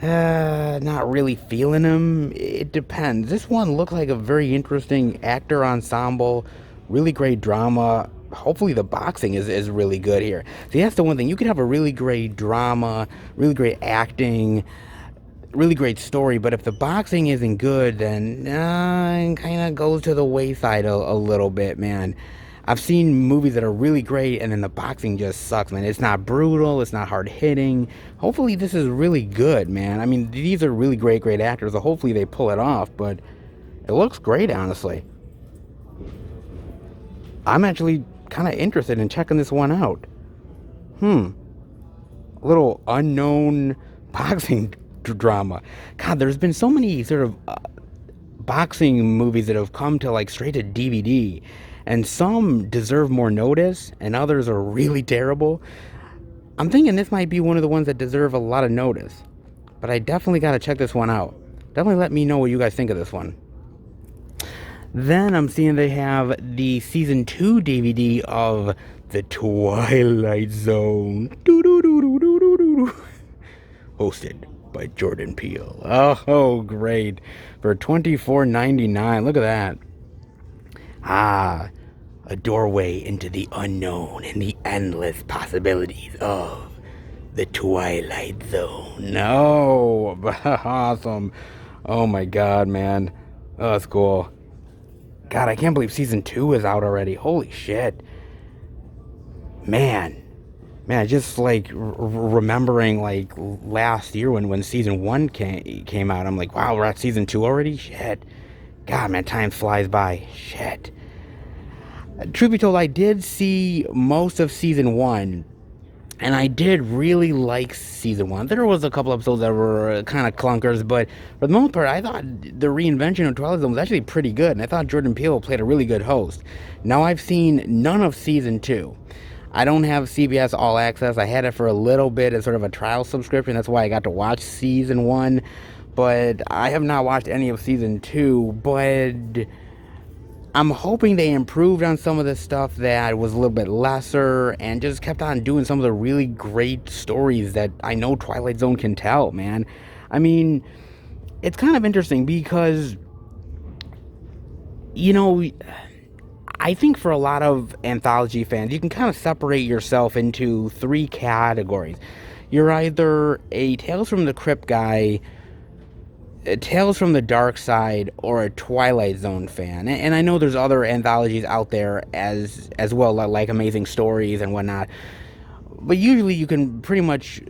not really feeling him. It depends. This one looked like a very interesting actor ensemble, really great drama. Hopefully the boxing is really good here. See, that's the one thing. You could have a really great drama, really great acting, really great story, but if the boxing isn't good, then it kind of goes to the wayside a little bit, man. I've seen movies that are really great, and then the boxing just sucks, man. It's not brutal, it's not hard hitting. Hopefully, this is really good, man. I mean, these are really great actors, so hopefully they pull it off, but it looks great, honestly. I'm actually kind of interested in checking this one out. A little unknown boxing drama. God, there's been so many sort of boxing movies that have come to like straight to DVD, and some deserve more notice, and others are really terrible. I'm thinking this might be one of the ones that deserve a lot of notice, but I definitely got to check this one out. Definitely let me know what you guys think of this one. Then I'm seeing they have the season 2 DVD of The Twilight Zone. Hosted by Jordan Peele. Oh, great. For $24.99. Look at that. A doorway into the unknown and the endless possibilities of The Twilight Zone. No. Awesome. Oh my god, man. Oh, that's cool. God, I can't believe season 2 is out already. Holy shit. Man, just like remembering like last year when season 1 came out, I'm like, wow, we're at season 2 already? Shit. God, man, time flies by. Shit. Truth be told, I did see most of season 1, and I did really like season 1. There was a couple episodes that were kind of clunkers, but for the most part, I thought the reinvention of Twilight Zone was actually pretty good, and I thought Jordan Peele played a really good host. Now, I've seen none of season 2. I don't have CBS All Access. I had it for a little bit as sort of a trial subscription. That's why I got to watch season 1, but I have not watched any of season 2, but I'm hoping they improved on some of the stuff that was a little bit lesser and just kept on doing some of the really great stories that I know Twilight Zone can tell, man. I mean, it's kind of interesting because, you know, I think for a lot of anthology fans, you can kind of separate yourself into 3 categories. You're either a Tales from the Crypt guy, a Tales from the Dark Side, or a Twilight Zone fan. And I know there's other anthologies out there as well, like Amazing Stories and whatnot. But usually you can pretty much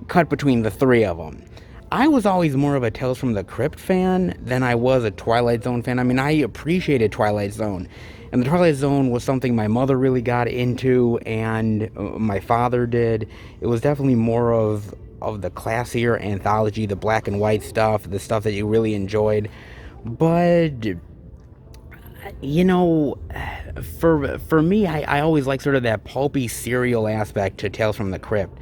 cut between the 3 of them. I was always more of a Tales from the Crypt fan than I was a Twilight Zone fan. I mean, I appreciated Twilight Zone. And the Twilight Zone was something my mother really got into, and my father did. It was definitely more of the classier anthology, the black and white stuff, the stuff that you really enjoyed. But, you know, for me, I always like sort of that pulpy serial aspect to Tales from the Crypt.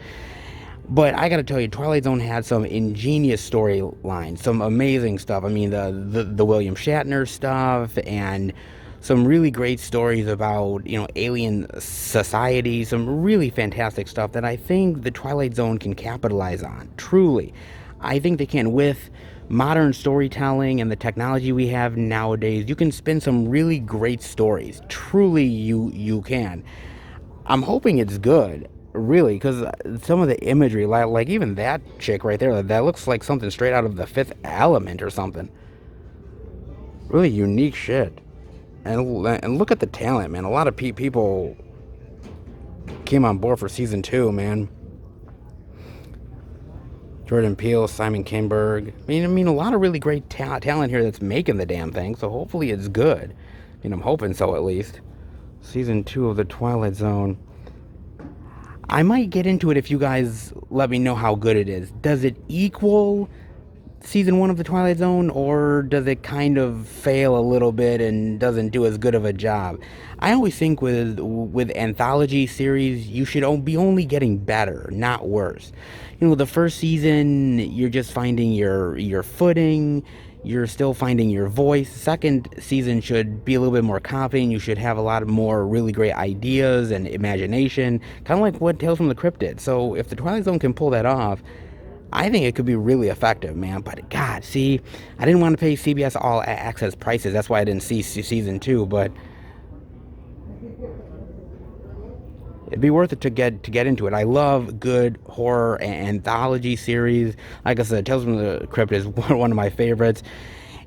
But I gotta tell you, Twilight Zone had some ingenious storylines, some amazing stuff. I mean, the William Shatner stuff, and some really great stories about, you know, alien society, some really fantastic stuff that I think the Twilight Zone can capitalize on, truly. I think they can. With modern storytelling and the technology we have nowadays, you can spin some really great stories. Truly, you can. I'm hoping it's good, really, because some of the imagery, like even that chick right there, that looks like something straight out of The Fifth Element or something. Really unique shit. And look at the talent, man. A lot of people came on board for season 2, man. Jordan Peele, Simon Kinberg. I mean, a lot of really great talent here that's making the damn thing. So hopefully it's good. I mean, I'm hoping so, at least. Season 2 of The Twilight Zone. I might get into it if you guys let me know how good it is. Does it equal season 1 of the Twilight Zone, or does it kind of fail a little bit and doesn't do as good of a job? I always think with anthology series, you should be only getting better, not worse. The first season, you're just finding your footing, you're still finding your voice. Second season should be a little bit more confident. You should have a lot more really great ideas and imagination, kind of like what Tales from the Crypt did. So if the Twilight Zone can pull that off, I think it could be really effective, man. But God, see, I didn't want to pay CBS All Access prices. That's why I didn't see season 2. But it'd be worth it to get into it. I love good horror anthology series. Like I said, Tales from the Crypt is one of my favorites.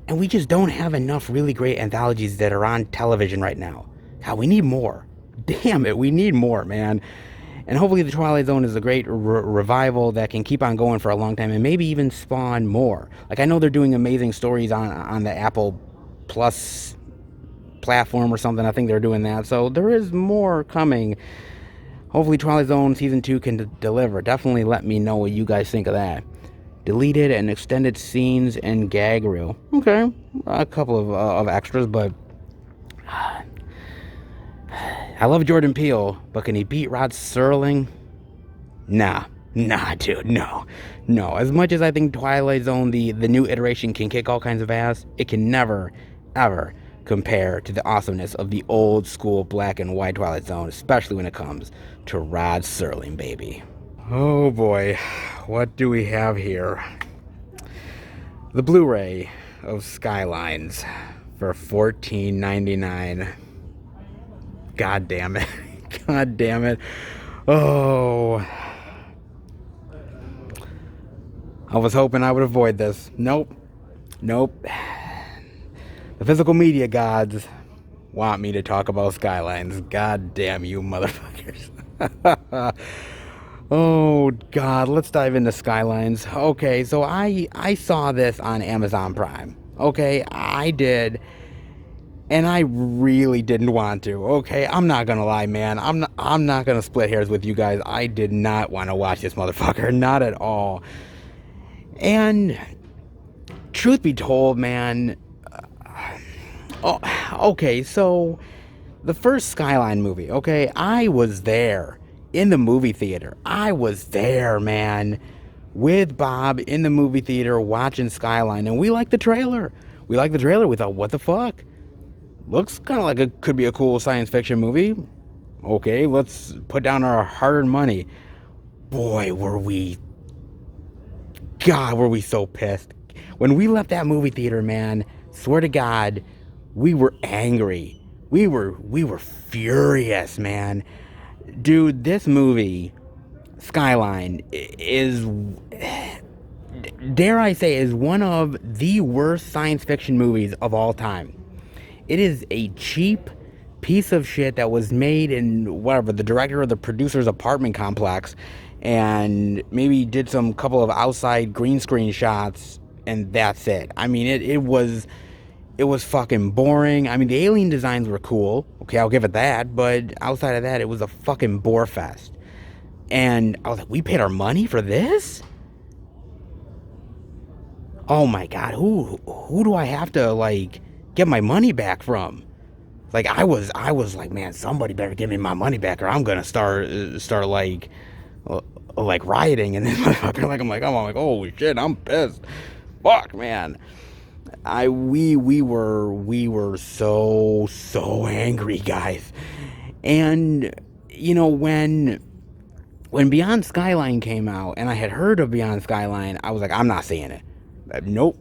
And we just don't have enough really great anthologies that are on television right now. God, we need more. Damn it, we need more, man. And hopefully the Twilight Zone is a great revival that can keep on going for a long time and maybe even spawn more. Like, I know they're doing amazing stories on the Apple Plus platform or something. I think they're doing that. So there is more coming. Hopefully Twilight Zone Season 2 can deliver. Definitely let me know what you guys think of that. Deleted and extended scenes and gag reel. Okay, a couple of extras, but I love Jordan Peele, but can he beat Rod Serling? Nah, dude, no. As much as I think Twilight Zone, the new iteration, can kick all kinds of ass, it can never, ever compare to the awesomeness of the old school black and white Twilight Zone, especially when it comes to Rod Serling, baby. Oh boy, what do we have here? The Blu-ray of Skylines for $14.99. God damn it. God damn it. Oh. I was hoping I would avoid this. Nope. The physical media gods want me to talk about Skylines. God damn you motherfuckers. Oh, God. Let's dive into Skylines. Okay, so I saw this on Amazon Prime. Okay, I did. And I really didn't want to. Okay, I'm not gonna lie, man. I'm not gonna split hairs with you guys. I did not want to watch this motherfucker. Not at all. And truth be told, man. Okay, so the first Skyline movie. Okay, I was there in the movie theater. I was there, man, with Bob in the movie theater watching Skyline, and we liked the trailer. We thought, what the fuck? Looks kind of like it could be a cool science fiction movie. Okay, let's put down our hard-earned money. Boy, were we so pissed. When we left that movie theater, man, swear to God, we were angry. We were furious, man. Dude, this movie, Skyline, is, dare I say, is one of the worst science fiction movies of all time. It is a cheap piece of shit that was made in whatever, the director or the producer's apartment complex, and maybe did some couple of outside green screen shots, and that's it. I mean, it was fucking boring. I mean, the alien designs were cool. Okay, I'll give it that. But outside of that, it was a fucking bore fest. And I was like, we paid our money for this? Oh my God, who do I have to, like, get my money back from? Like, I was like, man, somebody better give me my money back, or I'm gonna start like rioting. And then motherfucker, I'm like, holy shit, I'm pissed. Fuck, man. We were so angry, guys. And when Beyond Skyline came out, and I had heard of Beyond Skyline, I was like, I'm not seeing it. Nope,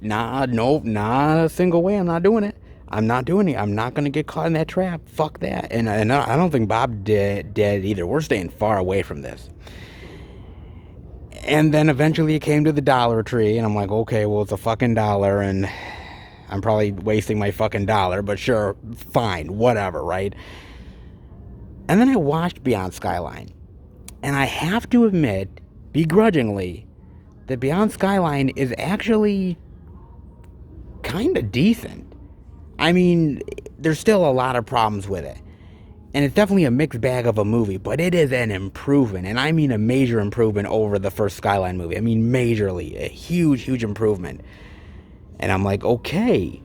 not a single way. I'm not doing it. I'm not gonna get caught in that trap. Fuck that. And I don't think Bob did either. We're staying far away from this. And then eventually it came to the Dollar Tree, and I'm like, okay, well, it's a fucking dollar, and I'm probably wasting my fucking dollar, but sure, fine, whatever, right? And then I watched Beyond Skyline, and I have to admit, begrudgingly, that Beyond Skyline is actually kind of decent. I mean, there's still a lot of problems with it. And it's definitely a mixed bag of a movie, but it is an improvement. And I mean a major improvement over the first Skyline movie. I mean majorly. A huge, huge improvement. And I'm like, okay,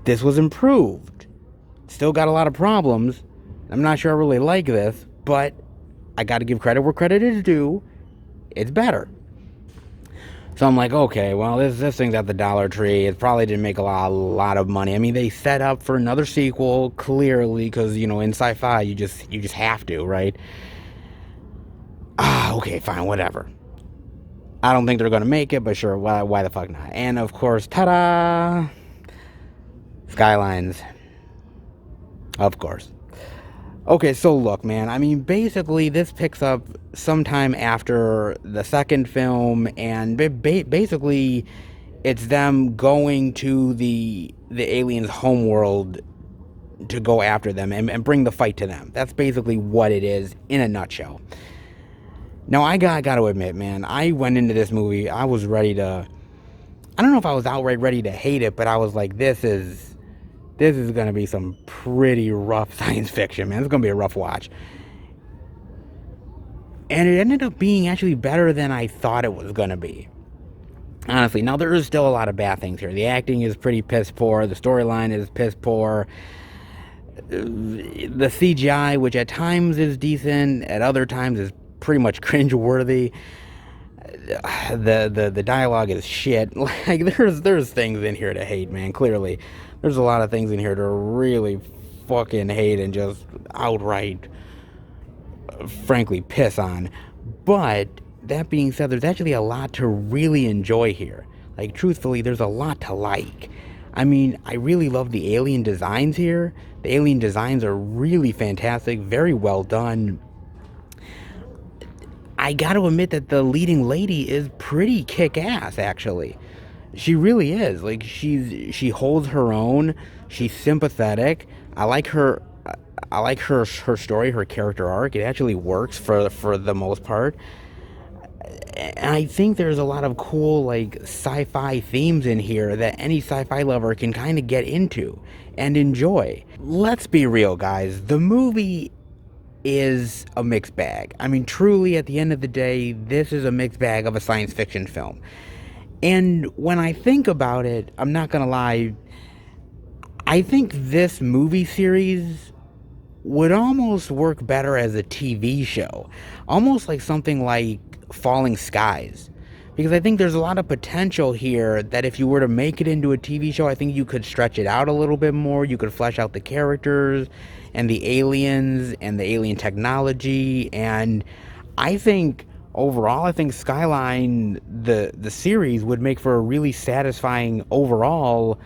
this was improved. Still got a lot of problems. I'm not sure I really like this, but I got to give credit where credit is due. It's better. So I'm like, okay, well, this thing's at the Dollar Tree. It probably didn't make a lot of money. I mean, they set up for another sequel, clearly, because, you know, in sci-fi, you just have to, right? Okay, fine, whatever. I don't think they're going to make it, but sure, why the fuck not? And, of course, ta-da! Skylines. Of course. Okay, so look, man, I mean, basically, this picks up sometime after the second film, and basically, it's them going to the aliens' homeworld to go after them and bring the fight to them. That's basically what it is in a nutshell. Now, I got to admit, man, I went into this movie, I was ready to, I don't know if I was outright ready to hate it, but I was like, this is going to be some pretty rough science fiction, man. It's going to be a rough watch. And it ended up being actually better than I thought it was going to be. Honestly, now there is still a lot of bad things here. The acting is pretty piss poor. The storyline is piss poor. The CGI, which at times is decent, at other times is pretty much cringeworthy. The dialogue is shit. Like, there's things in here to hate, man, clearly. There's a lot of things in here to really fucking hate and just outright, frankly, piss on. But that being said, there's actually a lot to really enjoy here. Like, truthfully, there's a lot to like. I mean, I really love the alien designs here. The alien designs are really fantastic, very well done. I gotta admit that the leading lady is pretty kick-ass, actually. She really is. Like, she holds her own. She's sympathetic. I like her story, her character arc. It actually works for the most part. And I think there's a lot of cool, like, sci-fi themes in here that any sci-fi lover can kind of get into and enjoy. Let's be real, guys. The movie is a mixed bag. I mean, truly, at the end of the day, this is a mixed bag of a science fiction film. And when I think about it, I'm not gonna lie, I think this movie series would almost work better as a TV show. Almost like something like Falling Skies. Because I think there's a lot of potential here that if you were to make it into a TV show, I think you could stretch it out a little bit more. You could flesh out the characters and the aliens and the alien technology. And I think overall, I think Skyline, the series, would make for a really satisfying overall,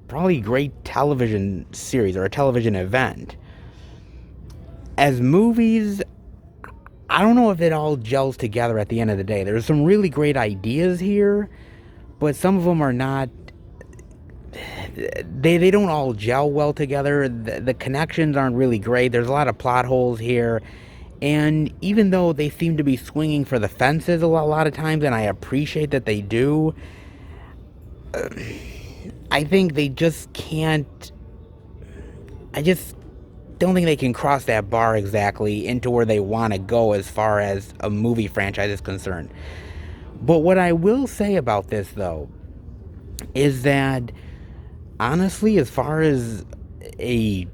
probably great television series or a television event. As movies, I don't know if it all gels together at the end of the day. There's some really great ideas here, but some of them are not, they don't all gel well together. The connections aren't really great. There's a lot of plot holes here. And even though they seem to be swinging for the fences a lot of times, and I appreciate that they do, I think they just can't, I just don't think they can cross that bar exactly into where they want to go as far as a movie franchise is concerned. But what I will say about this, though, is that, honestly, as far as a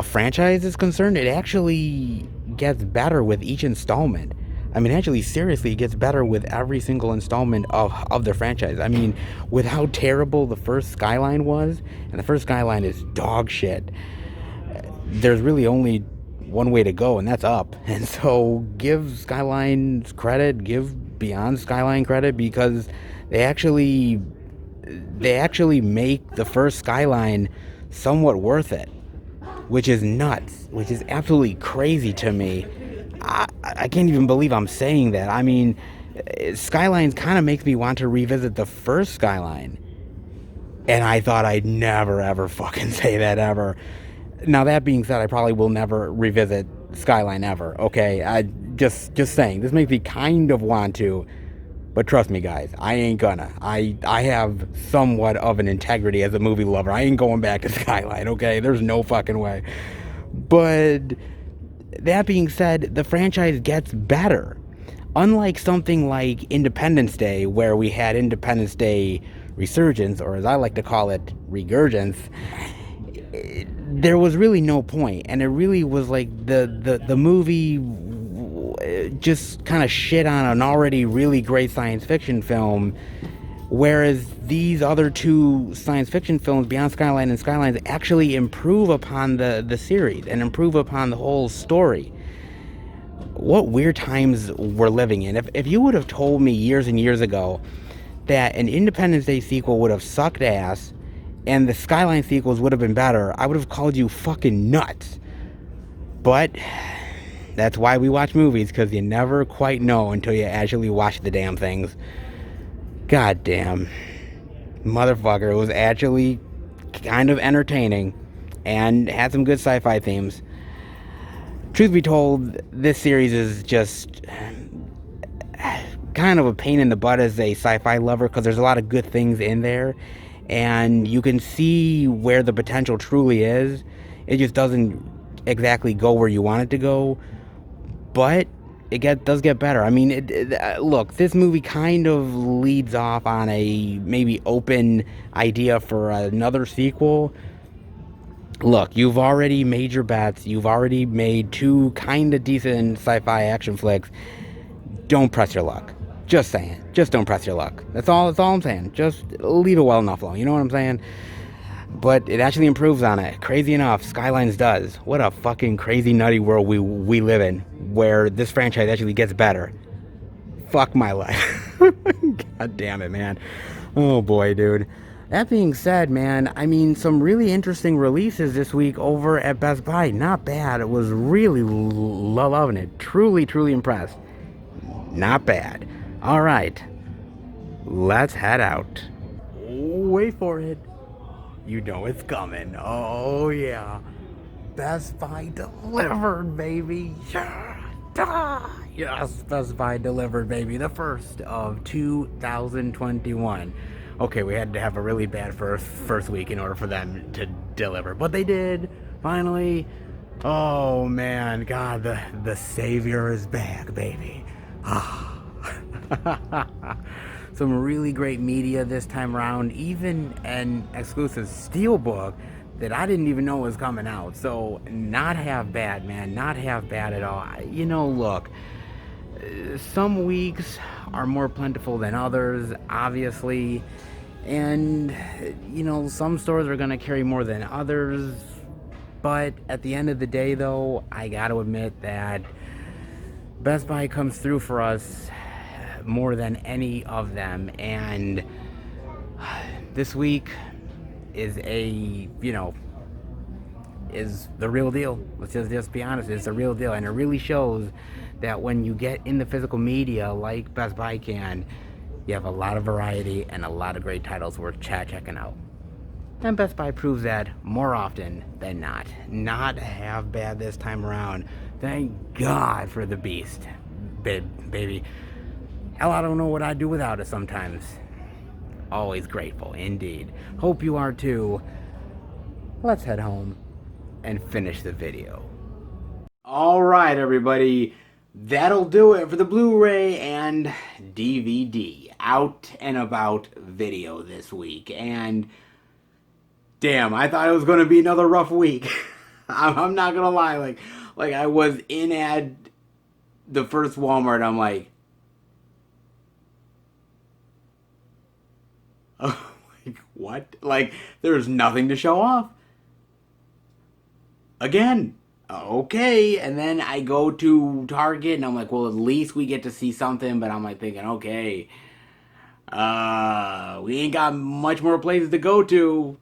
franchise is concerned, it actually gets better with each installment. I mean, actually, seriously, it gets better with every single installment of the franchise. I mean, with how terrible the first Skyline was, and the first Skyline is dog shit, there's really only one way to go, and that's up. And so give Skyline credit, give Beyond Skyline credit, because they actually make the first Skyline somewhat worth it. Which is nuts, which is absolutely crazy to me. I can't even believe I'm saying that. I mean, Skylines kind of makes me want to revisit the first Skyline. And I thought I'd never, ever fucking say that ever. Now, that being said, I probably will never revisit Skyline ever, okay? Just saying. This makes me kind of want to. But trust me, guys, I ain't gonna. I have somewhat of an integrity as a movie lover. I ain't going back to Skyline, okay? There's no fucking way. But that being said, the franchise gets better. Unlike something like Independence Day, where we had Independence Day resurgence, or as I like to call it, regurgence, there was really no point, and it really was like the movie just kind of shit on an already really great science fiction film, whereas these other two science fiction films, Beyond Skyline and Skylines, actually improve upon the series and improve upon the whole story. What weird times we're living in. If you would have told me years and years ago that an Independence Day sequel would have sucked ass and the Skyline sequels would have been better, I would have called you fucking nuts. But that's why we watch movies, because you never quite know until you actually watch the damn things. God damn. Motherfucker, it was actually kind of entertaining and had some good sci-fi themes. Truth be told, this series is just kind of a pain in the butt as a sci-fi lover, because there's a lot of good things in there and you can see where the potential truly is. It just doesn't exactly go where you want it to go, but does get better. I mean, look, this movie kind of leads off on a maybe open idea for another sequel. Look, you've already made your bets. You've already made two kind of decent sci-fi action flicks. Don't press your luck. Just saying. Just don't press your luck. That's all I'm saying. Just leave it well enough alone. You know what I'm saying? But it actually improves on it. Crazy enough, Skylines does. What a fucking crazy, nutty world we live in, where this franchise actually gets better. Fuck my life. God damn it, man. Oh boy, dude. That being said, man, I mean, some really interesting releases this week over at Best Buy. Not bad. It was really loving it. Truly, truly impressed. Not bad. All right. Let's head out. Wait for it. You know it's coming. Oh, yeah. Best Buy delivered, baby. Yes, Best Buy delivered, baby. The first of 2021. Okay, we had to have a really bad first week in order for them to deliver, but they did, finally. Oh, man. God, the savior is back, baby. Some really great media this time around, even an exclusive steelbook that I didn't even know was coming out. So not half bad, man. Not half bad at all. You know, look, some weeks are more plentiful than others, obviously, and you know, some stores are going to carry more than others. But at the end of the day, though, I got to admit that Best Buy comes through for us more than any of them, and this week is is the real deal. Let's just be honest, it's the real deal, and it really shows that when you get in the physical media like Best Buy can, you have a lot of variety and a lot of great titles worth checking out. And Best Buy proves that more often than not. Not half bad this time around. Thank God for the beast, baby. Hell, I don't know what I'd do without it sometimes. Always grateful, indeed. Hope you are too. Let's head home and finish the video. Alright, everybody. That'll do it for the Blu-ray and DVD out and about video this week. And damn, I thought it was going to be another rough week. I'm not going to lie. Like I was in at the first Walmart. I'm like, oh, like, what? Like, there's nothing to show off. Again. Okay. And then I go to Target and I'm like, well, at least we get to see something. But I'm like thinking, okay, we ain't got much more places to go to.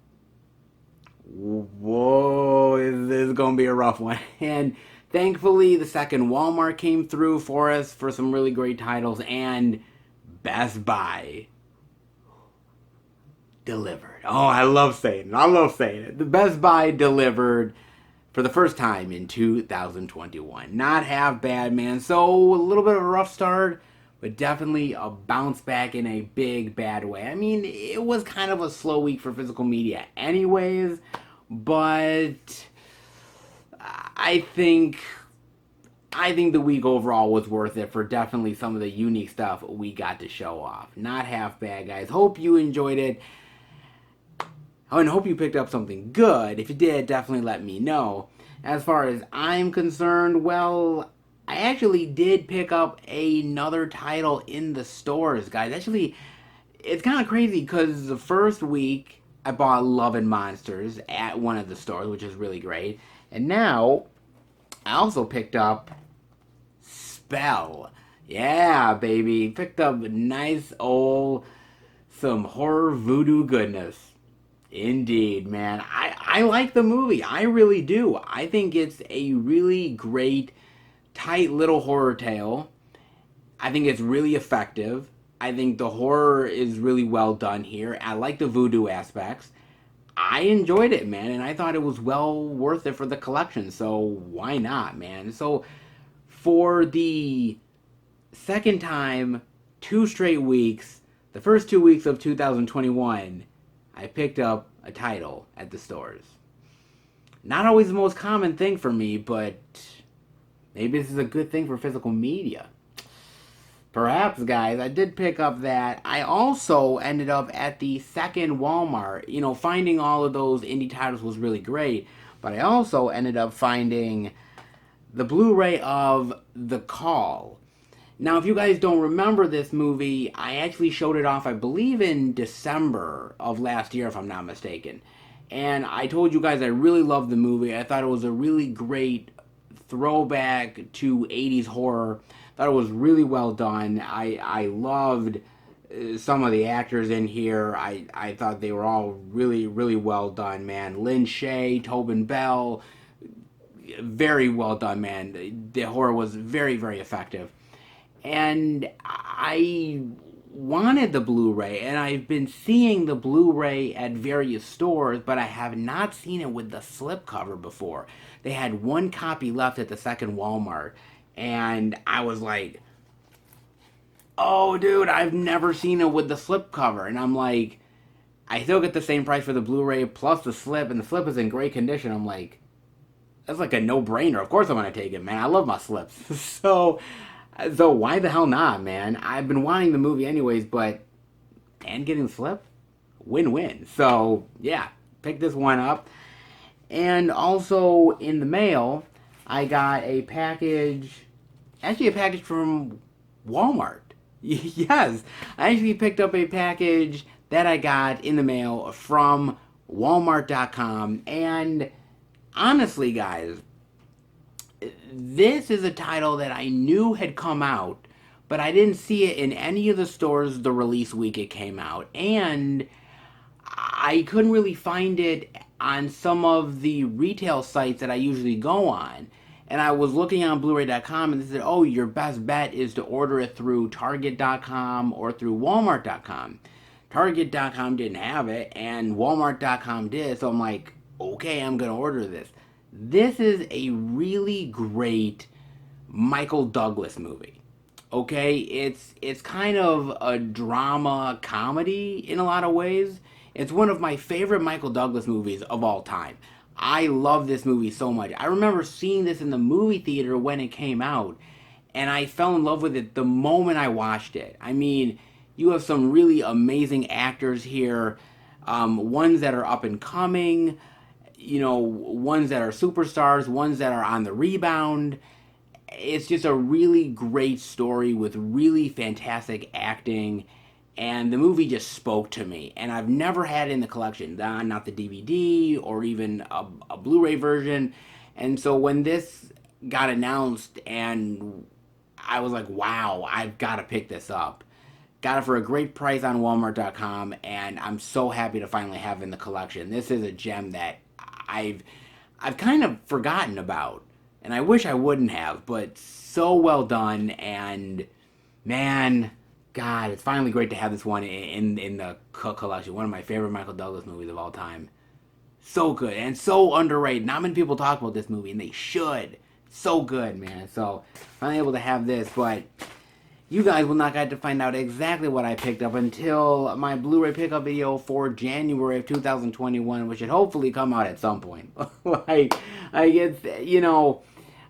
Whoa, this is gonna be a rough one. And thankfully, the second Walmart came through for us for some really great titles, and Best Buy delivered. Oh, I love saying it. The Best Buy delivered for the first time in 2021. Not half bad, man. So a little bit of a rough start, but definitely a bounce back in a big bad way. I mean, it was kind of a slow week for physical media anyways, but I think the week overall was worth it for definitely some of the unique stuff we got to show off. Not half bad, guys. Hope you enjoyed it. And hope you picked up something good. If you did, definitely let me know. As far as I'm concerned, well, I actually did pick up another title in the stores, guys. Actually, it's kind of crazy because the first week I bought Love and Monsters at one of the stores, which is really great. And now I also picked up Spell. Yeah, baby. Picked up nice old some horror voodoo goodness. Indeed, man. I like the movie. I really do. I think it's a really great, tight little horror tale. I think it's really effective. I think the horror is really well done here. I like the voodoo aspects. I enjoyed it, man, and I thought it was well worth it for the collection. So why not, man? So for the second time, 2 straight weeks, the first 2 weeks of 2021, I picked up a title at the stores. Not always the most common thing for me, but maybe this is a good thing for physical media. Perhaps, guys, I did pick up that. I also ended up at the second Walmart. You know, finding all of those indie titles was really great, but I also ended up finding the Blu-ray of The Call. Now, if you guys don't remember this movie, I actually showed it off, I believe, in December of last year, if I'm not mistaken. And I told you guys I really loved the movie. I thought it was a really great throwback to 80s horror. Thought it was really well done. I loved some of the actors in here. I thought they were all really, really well done, man. Lynn Shay, Tobin Bell, very well done, man. The horror was very, very effective. And I wanted the Blu-ray, and I've been seeing the Blu-ray at various stores, but I have not seen it with the slipcover before. They had one copy left at the second Walmart, and I was like, oh, dude, I've never seen it with the slipcover. And I'm like, I still get the same price for the Blu-ray plus the slip, and the slip is in great condition. I'm like, that's like a no-brainer. Of course I'm going to take it, man. I love my slips. So why the hell not, man? I've been wanting the movie anyways, but and getting the slip, win-win. So yeah, pick this one up. And also in the mail, I got a package, actually a package from Walmart. Yes, I actually picked up a package that I got in the mail from Walmart.com. And honestly, guys, this is a title that I knew had come out, but I didn't see it in any of the stores the release week it came out. And I couldn't really find it on some of the retail sites that I usually go on. And I was looking on Blu-ray.com, and they said, oh, your best bet is to order it through Target.com or through Walmart.com. Target.com didn't have it, and Walmart.com did, so I'm like, okay, I'm going to order this. This is a really great Michael Douglas movie. Okay, it's kind of a drama comedy in a lot of ways. It's one of my favorite Michael Douglas movies of all time. I love this movie so much. I remember seeing this in the movie theater when it came out, and I fell in love with it the moment I watched it. I mean, you have some really amazing actors here, ones that are up and coming, you know, ones that are superstars, ones that are on the rebound. It's just a really great story with really fantastic acting, and the movie just spoke to me. And I've never had it in the collection, not the DVD or even a Blu-ray version. And so when this got announced, and I was like, wow, I've got to pick this up. Got it for a great price on Walmart.com, and I'm so happy to finally have it in the collection. This is a gem that I've kind of forgotten about, and I wish I wouldn't have, but so well done. And man, God, it's finally great to have this one in the collection. One of my favorite Michael Douglas movies of all time. So good and so underrated. Not many people talk about this movie, and they should. So good, man. So finally able to have this, but you guys will not get to find out exactly what I picked up until my Blu-ray pickup video for January of 2021, which should hopefully come out at some point. like, I get,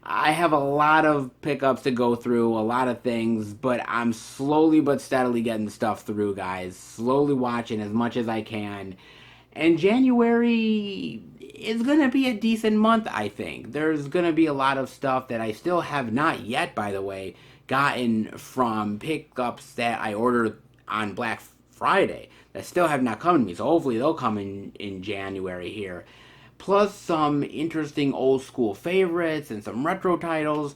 I have a lot of pickups to go through, a lot of things, but I'm slowly but steadily getting stuff through, guys. Slowly watching as much as I can. And January is going to be a decent month, I think. There's going to be a lot of stuff that I still have not yet, by the way, gotten from pickups that I ordered on Black Friday that still have not come to me. So hopefully they'll come in January here. Plus some interesting old school favorites and some retro titles.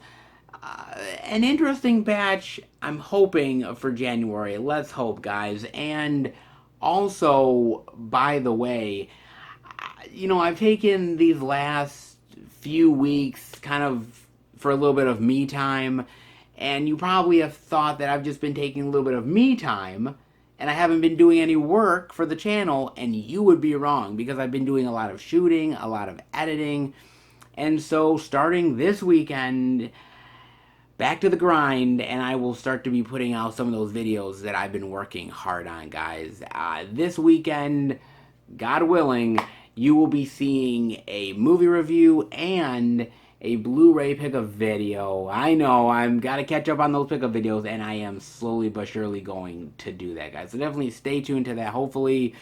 An interesting batch, I'm hoping, for January. Let's hope, guys. And also, by the way, I've taken these last few weeks kind of for a little bit of me time, and you probably have thought that I've just been taking a little bit of me time and I haven't been doing any work for the channel, and you would be wrong because I've been doing a lot of shooting, a lot of editing, and so starting this weekend, back to the grind, and I will start to be putting out some of those videos that I've been working hard on, guys. This weekend, God willing, you will be seeing a movie review and a Blu-ray pickup video. I know, I'm gotta catch up on those pickup videos, and I am slowly but surely going to do that, guys. So definitely stay tuned to that. Hopefully,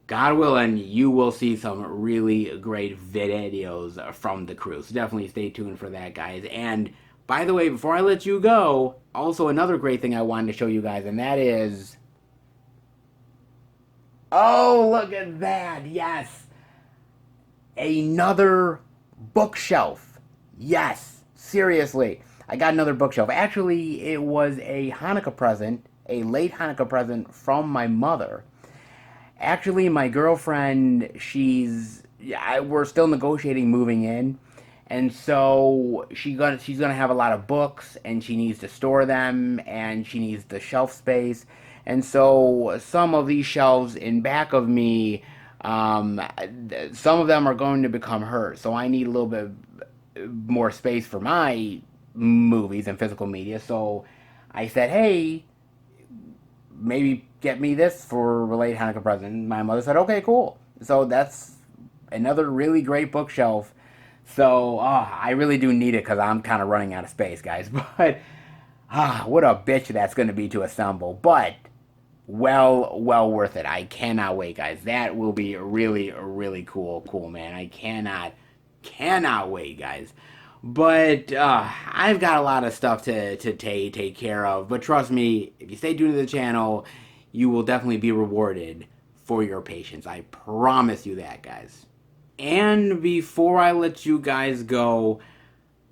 God willing, you will see some really great videos from the crew. So definitely stay tuned for that, guys. And by the way, before I let you go, also another great thing I wanted to show you guys, and that is... Oh, look at that! Yes! Another bookshelf. Yes! Seriously. I got another bookshelf. Actually, it was a Hanukkah present, a late Hanukkah present from my mother. Actually, my girlfriend, we're still negotiating moving in. And so she's gonna have a lot of books, and she needs to store them, and she needs the shelf space. And so some of these shelves in back of me, some of them are going to become hers. So I need a little bit more space for my movies and physical media. So I said, hey, maybe get me this for a late Hanukkah present. My mother said, okay, cool. So that's another really great bookshelf. So, I really do need it because I'm kind of running out of space, guys. But, what a bitch that's going to be to assemble. But, well worth it. I cannot wait, guys. That will be really, really cool, man. I cannot wait, guys. But, I've got a lot of stuff to take care of. But trust me, if you stay tuned to the channel, you will definitely be rewarded for your patience. I promise you that, guys. And before I let you guys go,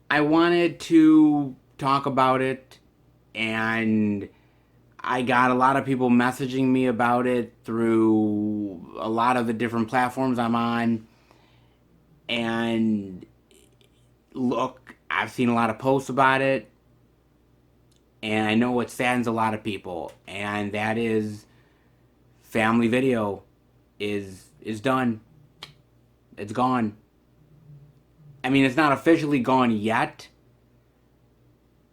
I wanted to talk about it, and I got a lot of people messaging me about it through a lot of the different platforms I'm on. And look, I've seen a lot of posts about it, and I know it saddens a lot of people, and that is Family Video is done. It's gone. I mean, it's not officially gone yet,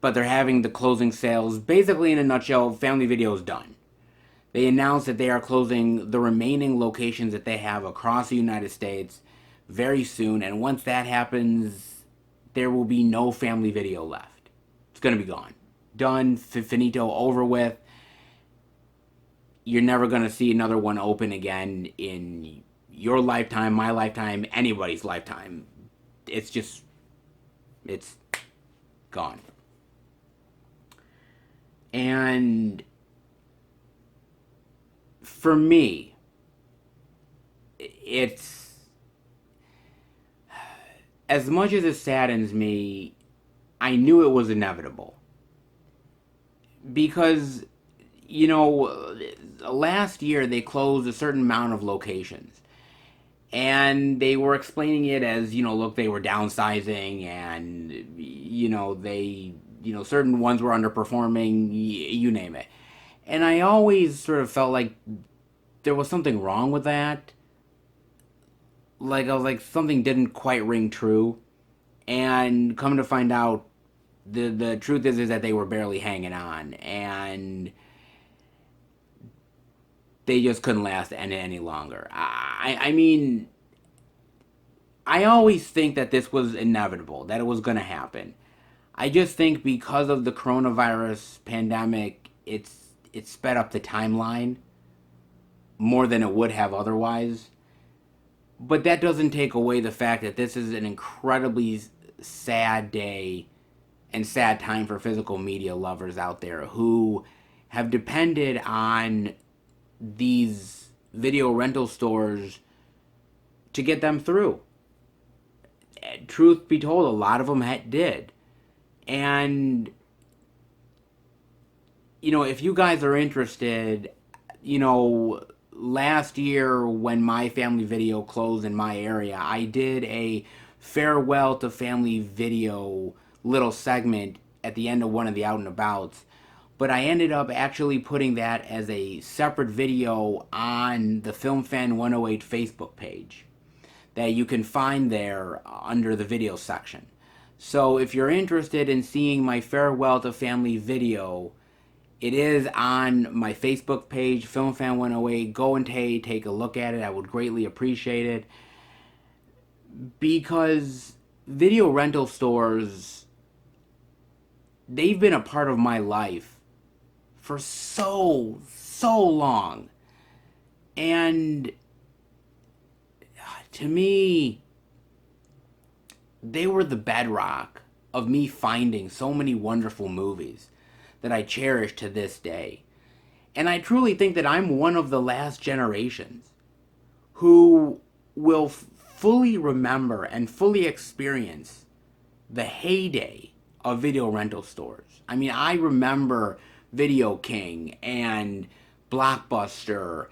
but they're having the closing sales. Basically, in a nutshell, Family Video is done. They announced that they are closing the remaining locations that they have across the United States very soon, and once that happens, there will be no Family Video left. It's going to be gone. Done, finito, over with. You're never going to see another one open again in your lifetime, my lifetime, anybody's lifetime. It's gone. And for me, it's, as much as it saddens me, I knew it was inevitable. Because, last year they closed a certain amount of locations. And they were explaining it as, look, they were downsizing, and, certain ones were underperforming, you name it. And I always sort of felt like there was something wrong with that. Like, I was like, something didn't quite ring true. And come to find out, The truth is that they were barely hanging on, and they just couldn't last any longer. I mean, I always think that this was inevitable, that it was going to happen. I just think because of the coronavirus pandemic, it sped up the timeline more than it would have otherwise. But that doesn't take away the fact that this is an incredibly sad day and sad time for physical media lovers out there who have depended on these video rental stores to get them through. Truth be told, a lot of them did. And, if you guys are interested, last year when my family video closed in my area, I did a farewell to family video little segment at the end of one of the out and abouts. But I ended up actually putting that as a separate video on the Film Fan 108 Facebook page that you can find there under the video section. So if you're interested in seeing my farewell to family video, it is on my Facebook page, Film Fan 108. Go and take a look at it. I would greatly appreciate it. Because video rental stores, they've been a part of my life for so long. And to me, they were the bedrock of me finding so many wonderful movies that I cherish to this day. And I truly think that I'm one of the last generations who will fully remember and fully experience the heyday of video rental stores. I mean, I remember Video King and Blockbuster,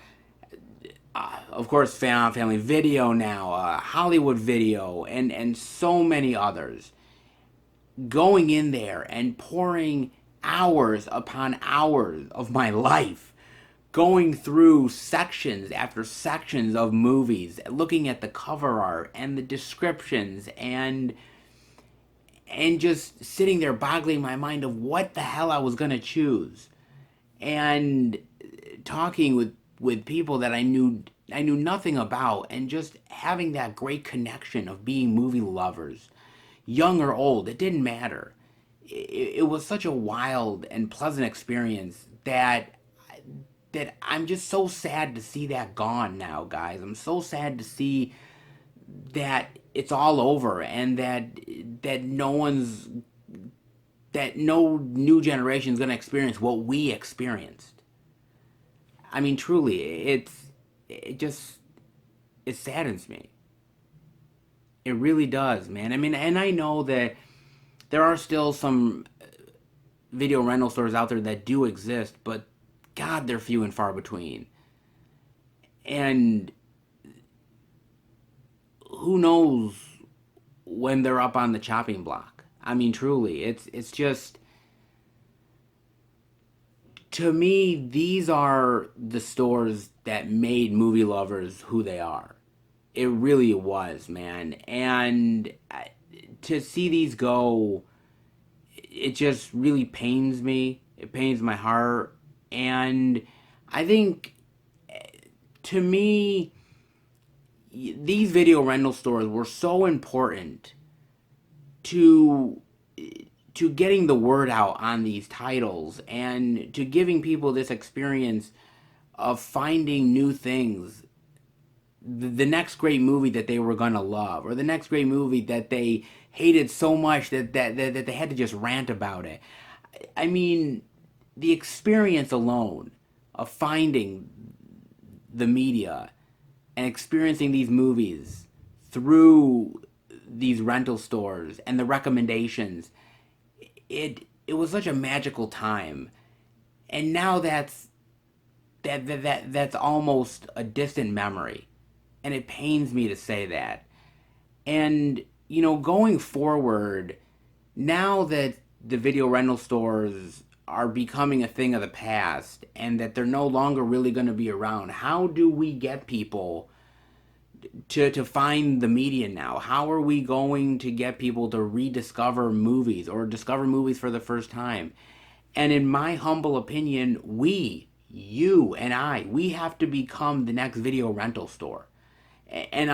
of course, Family Video now, Hollywood Video, and so many others. Going in there and pouring hours upon hours of my life, going through sections after sections of movies, looking at the cover art and the descriptions, and just sitting there boggling my mind of what the hell I was going to choose, and talking with people that I knew nothing about, and just having that great connection of being movie lovers, young or old, it didn't matter. It was such a wild and pleasant experience that I'm just so sad to see that gone now, guys. I'm so sad to see that it's all over, and that no new generation is going to experience what we experienced. I mean, truly, it saddens me. It really does, man. I mean, and I know that there are still some video rental stores out there that do exist, but God, they're few and far between. And who knows when they're up on the chopping block. I mean, truly, it's just, to me, these are the stores that made movie lovers who they are. It really was, man. And to see these go, it just really pains me. It pains my heart. And I think, to me, these video rental stores were so important to getting the word out on these titles, and to giving people this experience of finding new things, the next great movie that they were gonna love, or the next great movie that they hated so much that they had to just rant about it. I mean, the experience alone of finding the media and experiencing these movies through these rental stores and the recommendations, it was such a magical time. And now that's almost a distant memory, and it pains me to say that. And going forward, now that the video rental stores are becoming a thing of the past, and that they're no longer really going to be around, how do we get people to find the media now? How are we going to get people to rediscover movies or discover movies for the first time? And in my humble opinion, you and we have to become the next video rental store. And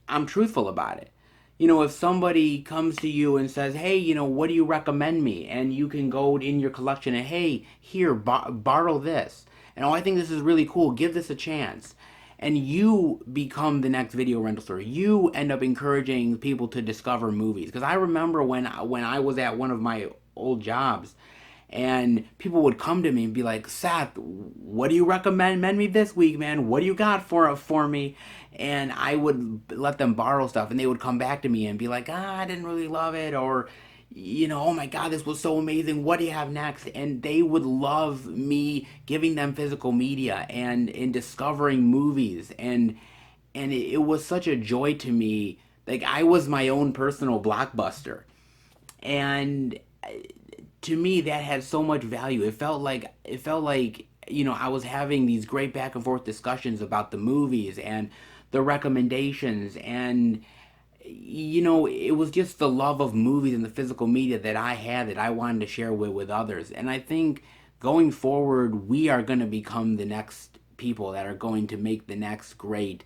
I'm truthful about it. If somebody comes to you and says, "Hey, what do you recommend me?" and you can go in your collection and, "Hey, here, borrow this," and, "Oh, I think this is really cool. Give this a chance." And you become the next video rental store. You end up encouraging people to discover movies. Because I remember when I was at one of my old jobs, and people would come to me and be like, "Seth, what do you recommend me this week, man? What do you got for me?" And I would let them borrow stuff, and they would come back to me and be like, "I didn't really love it," or, "Oh my God, this was so amazing. What do you have next?" And they would love me giving them physical media and in discovering movies, and it was such a joy to me. Like, I was my own personal blockbuster, and to me that had so much value. It felt like I was having these great back and forth discussions about the movies and the recommendations, and it was just the love of movies and the physical media that I had that I wanted to share with others. And I think going forward, we are going to become the next people that are going to make the next great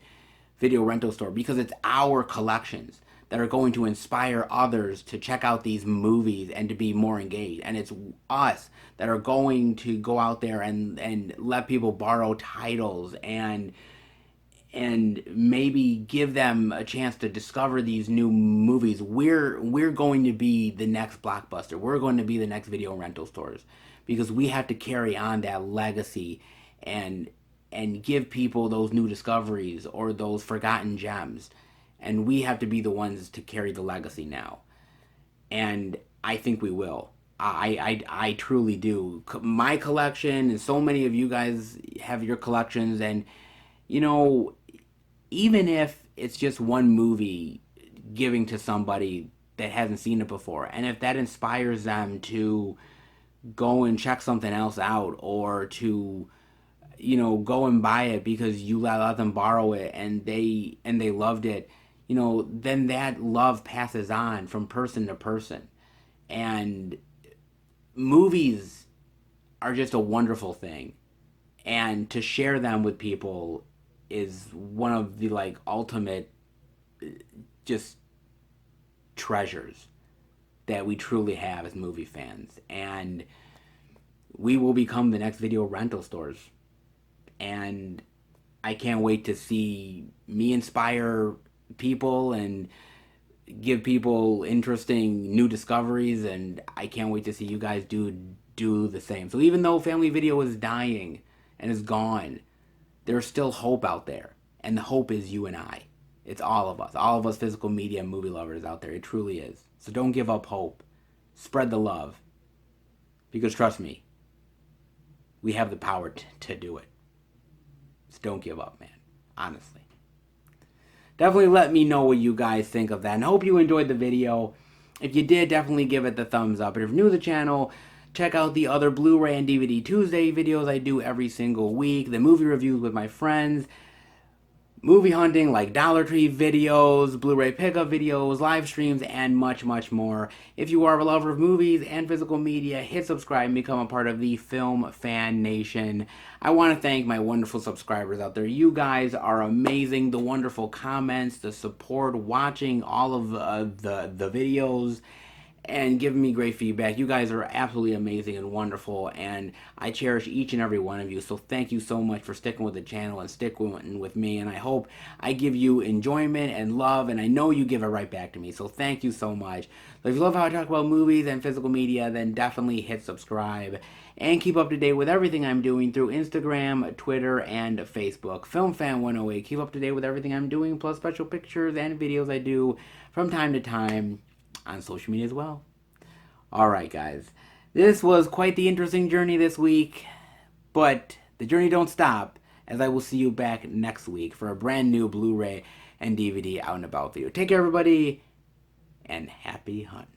video rental store, because it's our collections that are going to inspire others to check out these movies and to be more engaged. And it's us that are going to go out there and let people borrow titles and maybe give them a chance to discover these new movies. We're going to be the next blockbuster. We're going to be the next video rental stores, because we have to carry on that legacy and give people those new discoveries or those forgotten gems. And we have to be the ones to carry the legacy now. And I think we will. I truly do. My collection, and so many of you guys have your collections, and even if it's just one movie giving to somebody that hasn't seen it before, and if that inspires them to go and check something else out, or to go and buy it because you let them borrow it and they loved it, then that love passes on from person to person. And movies are just a wonderful thing, and to share them with people is one of the ultimate just treasures that we truly have as movie fans. And we will become the next video rental stores, and I can't wait to see me inspire people and give people interesting new discoveries, and I can't wait to see you guys do the same. So even though family video is dying and is gone, there's still hope out there, and the hope is you and I. It's all of us physical media and movie lovers out there. It truly is. So don't give up hope. Spread the love, because trust me, we have the power to do it. So don't give up, man. Honestly. Definitely let me know what you guys think of that, and I hope you enjoyed the video. If you did, definitely give it the thumbs up. And if you're new to the channel, check out the other Blu-ray and DVD Tuesday videos I do every single week. The movie reviews with my friends. Movie hunting like Dollar Tree videos, Blu-ray pickup videos, live streams, and much, much more. If you are a lover of movies and physical media, hit subscribe and become a part of the Film Fan Nation. I want to thank my wonderful subscribers out there. You guys are amazing. The wonderful comments, the support, watching all of the videos, and giving me great feedback. You guys are absolutely amazing and wonderful, and I cherish each and every one of you. So thank you so much for sticking with the channel and sticking with me, and I hope I give you enjoyment and love, and I know you give it right back to me. So thank you so much. So if you love how I talk about movies and physical media, then definitely hit subscribe and keep up to date with everything I'm doing through Instagram, Twitter, and Facebook. FilmFan108. Keep up to date with everything I'm doing, plus special pictures and videos I do from time to time on social media as well. Alright guys, this was quite the interesting journey this week, but the journey don't stop, as I will see you back next week for a brand new Blu-ray and DVD out and about video. Take care everybody, and happy hunting.